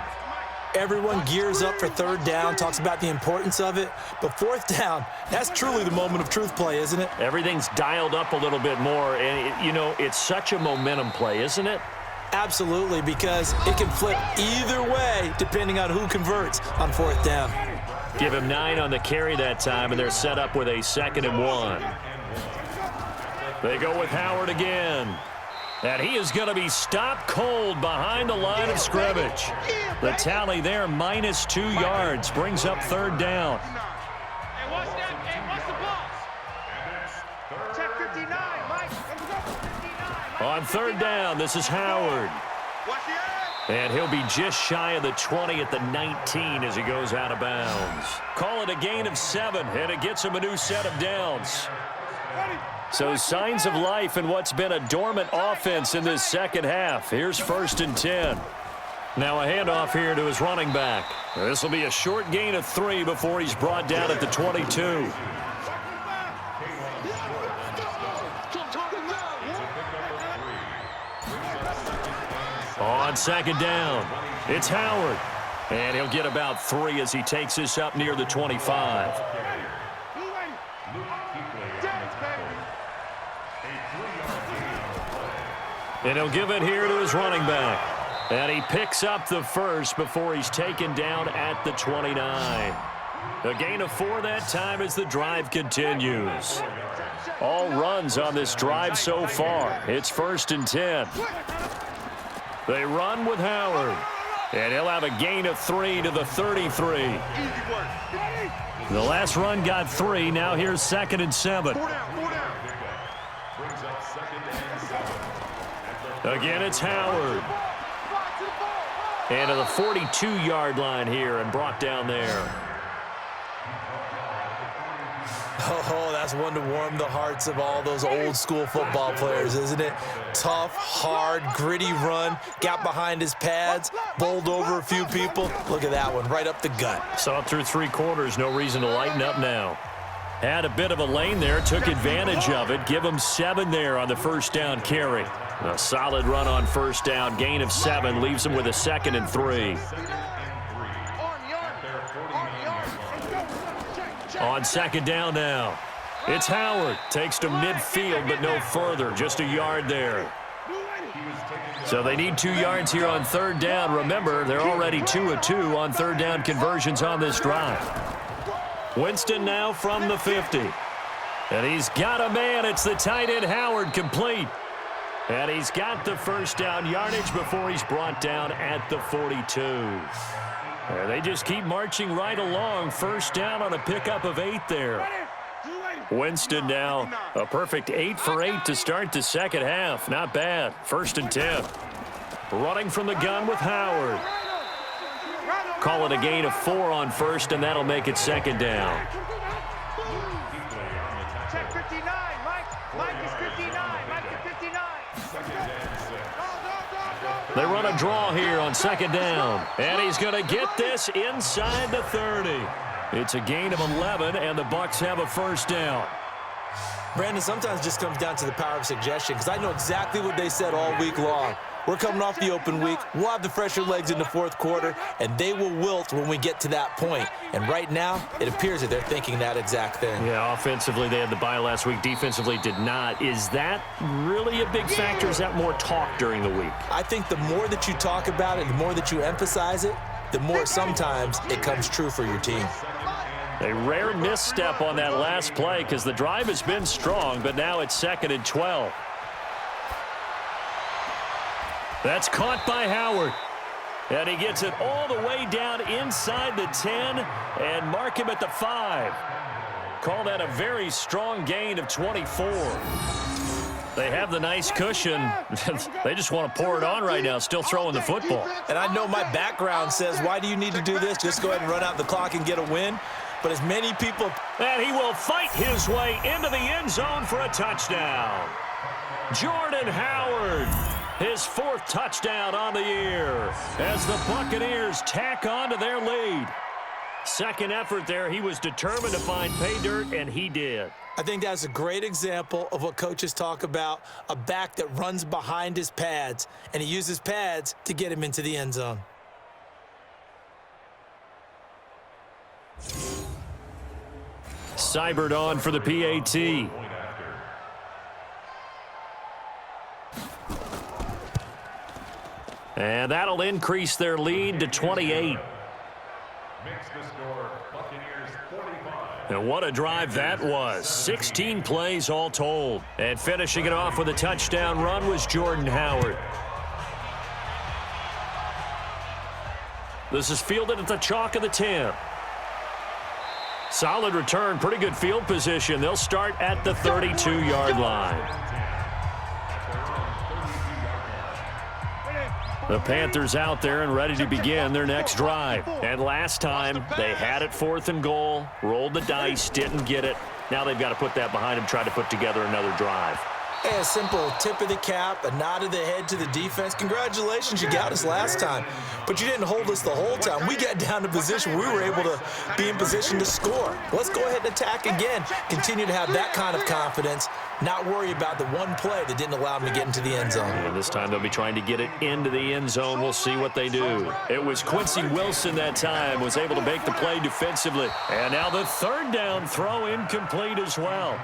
Everyone gears up for third down, talks about the importance of it. But fourth down, that's truly the moment of truth play, isn't it? Everything's dialed up a little bit more. And, it's such a momentum play, isn't it? Absolutely, because it can flip either way depending on who converts on fourth down. Give him 9 on the carry that time, and they're set up with a 2nd and 1. They go with Howard again. And he is going to be stopped cold behind the line of scrimmage. The tally there, -2 yards, brings up third down. Hey, watch that. Hey, watch the balls. Check 59, Mike. 59. On third down, this is Howard. And he'll be just shy of the 20 at the 19 as he goes out of bounds. Call it a gain of 7, and it gets him a new set of downs. So signs of life in what's been a dormant offense in this second half. Here's 1st and 10. Now a handoff here to his running back. This will be a short gain of 3 before he's brought down at the 22. On second down, it's Howard. And he'll get about 3 as he takes this up near the 25. And he'll give it here to his running back. And he picks up the first before he's taken down at the 29. A gain of 4 that time as the drive continues. All runs on this drive so far. It's 1st and 10. They run with Howard. And he'll have a gain of 3 to the 33. The last run got 3. Now here's 2nd and 7. Again, it's Howard. And to the 42-yard line here and brought down there. Oh, that's one to warm the hearts of all those old-school football players, isn't it? Tough, hard, gritty run. Got behind his pads, bowled over a few people. Look at that one, right up the gut. Saw it through 3 quarters. No reason to lighten up now. Had a bit of a lane there, took advantage of it. Give him 7 there on the first down carry. A solid run on first down. Gain of 7 leaves him with a 2nd and 3. On second down now, it's Howard. Takes to midfield, but no further. Just a yard there. So they need 2 yards here on third down. Remember, they're already 2 of 2 on third down conversions on this drive. Winston now from the 50. And he's got a man. It's the tight end Howard, complete. And he's got the first down yardage before he's brought down at the 42. And they just keep marching right along. First down on a pickup of 8 there. Winston now a perfect 8 for 8 to start the second half. Not bad. 1st and 10. Running from the gun with Howard. Call it a gain of 4 on first, and that'll make it 2nd down. Check 59, Mike. Mike is 59. Mike is 59. They run a draw here on 2nd down. And he's going to get this inside the 30. It's a gain of 11, and the Bucs have a first down. Brandon, sometimes it just comes down to the power of suggestion, because I know exactly what they said all week long. We're coming off the open week. We'll have the fresher legs in the fourth quarter, and they will wilt when we get to that point. And right now, it appears that they're thinking that exact thing. Yeah, offensively, they had the bye last week. Defensively, did not. Is that really a big factor? Is that more talk during the week? I think the more that you talk about it, the more that you emphasize it, the more sometimes it comes true for your team. A rare misstep on that last play because the drive has been strong, but now it's 2nd and 12. That's caught by Howard. And he gets it all the way down inside the 10 and mark him at the 5. Call that a very strong gain of 24. They have the nice cushion. They just want to pour it on right now, still throwing the football. And I know my background says, why do you need to do this? Just go ahead and run out the clock and get a win. But as many people... And he will fight his way into the end zone for a touchdown. Jordan Howard, his 4th touchdown on the year as the Buccaneers tack on to their lead. Second effort there, he was determined to find pay dirt, and he did. I think that's a great example of what coaches talk about, a back that runs behind his pads, and he uses pads to get him into the end zone. Seibert on for the PAT. And that'll increase their lead to 28. And what a drive that was. 16 plays all told. And finishing it off with a touchdown run was Jordan Howard. This is fielded at the chalk of the 10. Solid return, pretty good field position. They'll start at the 32-yard line. The Panthers out there and ready to begin their next drive. And last time, they had it 4th and goal, rolled the dice, didn't get it. Now they've got to put that behind them, try to put together another drive. Hey, a simple tip of the cap, a nod of the head to the defense. Congratulations, you got us last time. But you didn't hold us the whole time. We got down to position where we were able to be in position to score. Let's go ahead and attack again. Continue to have that kind of confidence, not worry about the one play that didn't allow them to get into the end zone. And this time they'll be trying to get it into the end zone. We'll see what they do. It was Quincy Wilson that time, was able to make the play defensively. And now the 3rd down throw incomplete as well.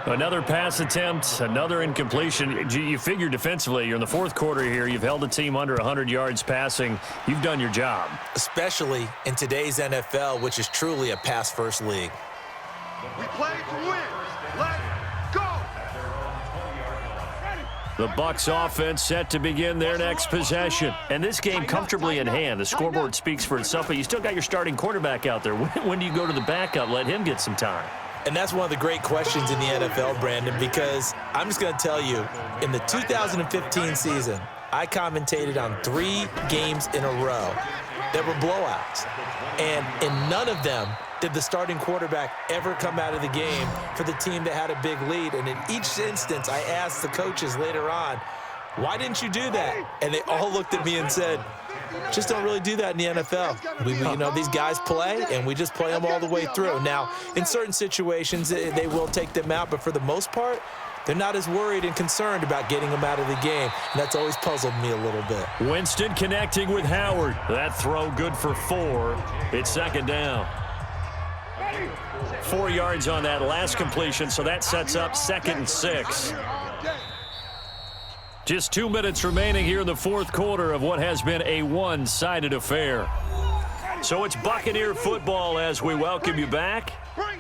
Another pass attempt, another incompletion. You figure defensively, you're in the 4th quarter here. You've held a team under 100 yards passing. You've done your job. Especially in today's NFL, which is truly a pass-first league. We play to win. Let's go. The Bucs offense set to begin their next possession. And this game comfortably in hand. The scoreboard speaks for itself, but you still got your starting quarterback out there. When do you go to the backup? Let him get some time. And that's one of the great questions in the NFL, Brandon, because I'm just going to tell you, in the 2015 season, I commentated on 3 games in a row that were blowouts. And in none of them did the starting quarterback ever come out of the game for the team that had a big lead. And in each instance, I asked the coaches later on, why didn't you do that? And they all looked at me and said, just don't really do that in the NFL. These guys play, and we just play them all the way through. Now, in certain situations, they will take them out, but for the most part, they're not as worried and concerned about getting them out of the game. And that's always puzzled me a little bit. Winston connecting with Howard. That throw good for 4. It's 2nd down. 4 yards on that last completion, so that sets up 2nd and 6. Just 2 minutes remaining here in the 4th quarter of what has been a one-sided affair. So it's Buccaneer football as we welcome you back.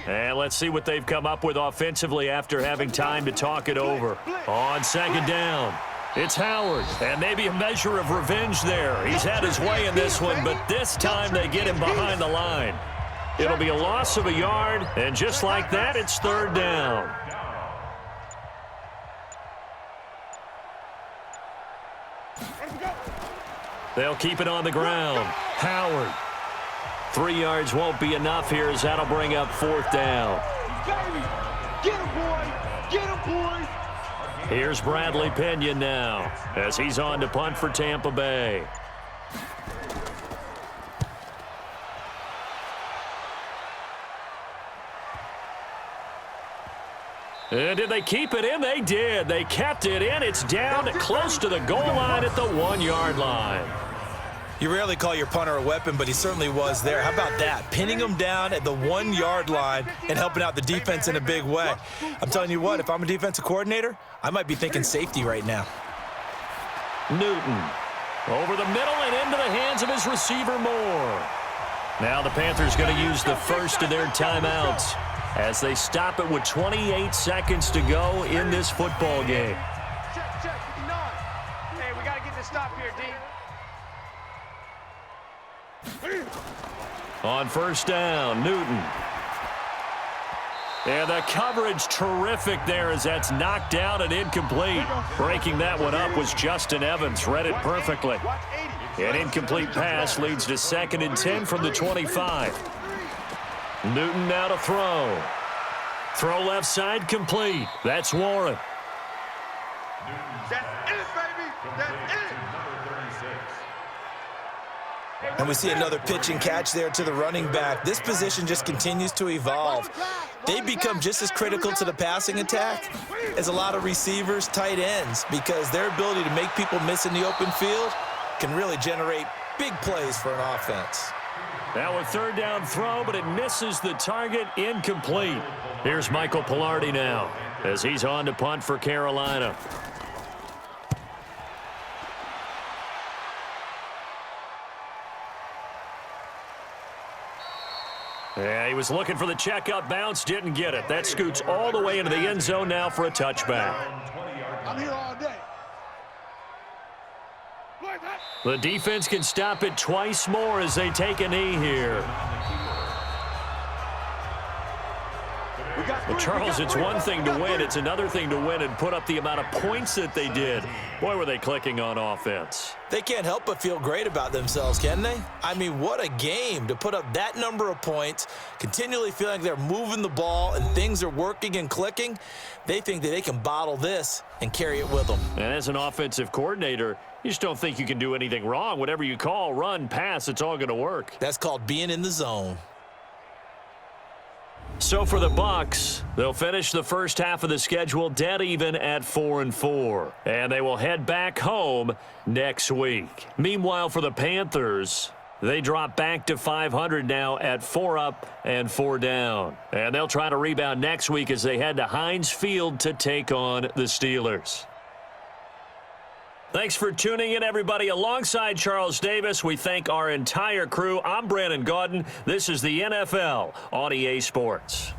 And let's see what they've come up with offensively after having time to talk it over. On 2nd down, it's Howard. And maybe a measure of revenge there. He's had his way in this one, but this time they get him behind the line. It'll be a loss of a yard, and just like that, it's 3rd down. They'll keep it on the ground. Howard. 3 yards won't be enough here as that'll bring up 4th down. Get him, boy! Get him, boy! Here's Bradley Pinion now as he's on to punt for Tampa Bay. And did they keep it in? They did. They kept it in. It's down close to the goal line at the 1-yard line. You rarely call your punter a weapon, but he certainly was there. How about that? Pinning him down at the 1-yard line and helping out the defense in a big way. I'm telling you what, if I'm a defensive coordinator, I might be thinking safety right now. Newton over the middle and into the hands of his receiver Moore. Now the Panthers going to use the first of their timeouts as they stop it with 28 seconds to go in this football game. Check, 59. Hey, we got to get this stop here, D. On first down, Newton. And the coverage terrific there as that's knocked down and incomplete. Breaking that one up was Justin Evans. Read it perfectly. An incomplete pass leads to 2nd and 10 from the 25. Newton now to throw. Throw left side complete. That's Warren. That's it, baby. That's it. And we see another pitch and catch there to the running back. This position just continues to evolve. They become just as critical to the passing attack as a lot of receivers, tight ends, because their ability to make people miss in the open field can really generate big plays for an offense. Now a 3rd down throw, but it misses the target, incomplete. Here's Michael Pilardi now as he's on to punt for Carolina. Yeah, he was looking for the checkup bounce, didn't get it. That scoots all the way into the end zone now for a touchback. I'm here all day. The defense can stop it twice more as they take a knee here. Well, Charles, it's one thing to win. It's another thing to win and put up the amount of points that they did. Boy, were they clicking on offense. They can't help but feel great about themselves, can they? I mean, what a game to put up that number of points, continually feeling like they're moving the ball and things are working and clicking. They think that they can bottle this and carry it with them. And as an offensive coordinator, you just don't think you can do anything wrong. Whatever you call, run, pass, it's all going to work. That's called being in the zone. So for the Bucs, they'll finish the first half of the schedule dead even at 4-4, and they will head back home next week. Meanwhile, for the Panthers, they drop back to 500 now at 4 up and 4 down, and they'll try to rebound next week as they head to Heinz Field to take on the Steelers. Thanks for tuning in, everybody. Alongside Charles Davis, we thank our entire crew. I'm Brandon Gaudin. This is the NFL on EA Sports.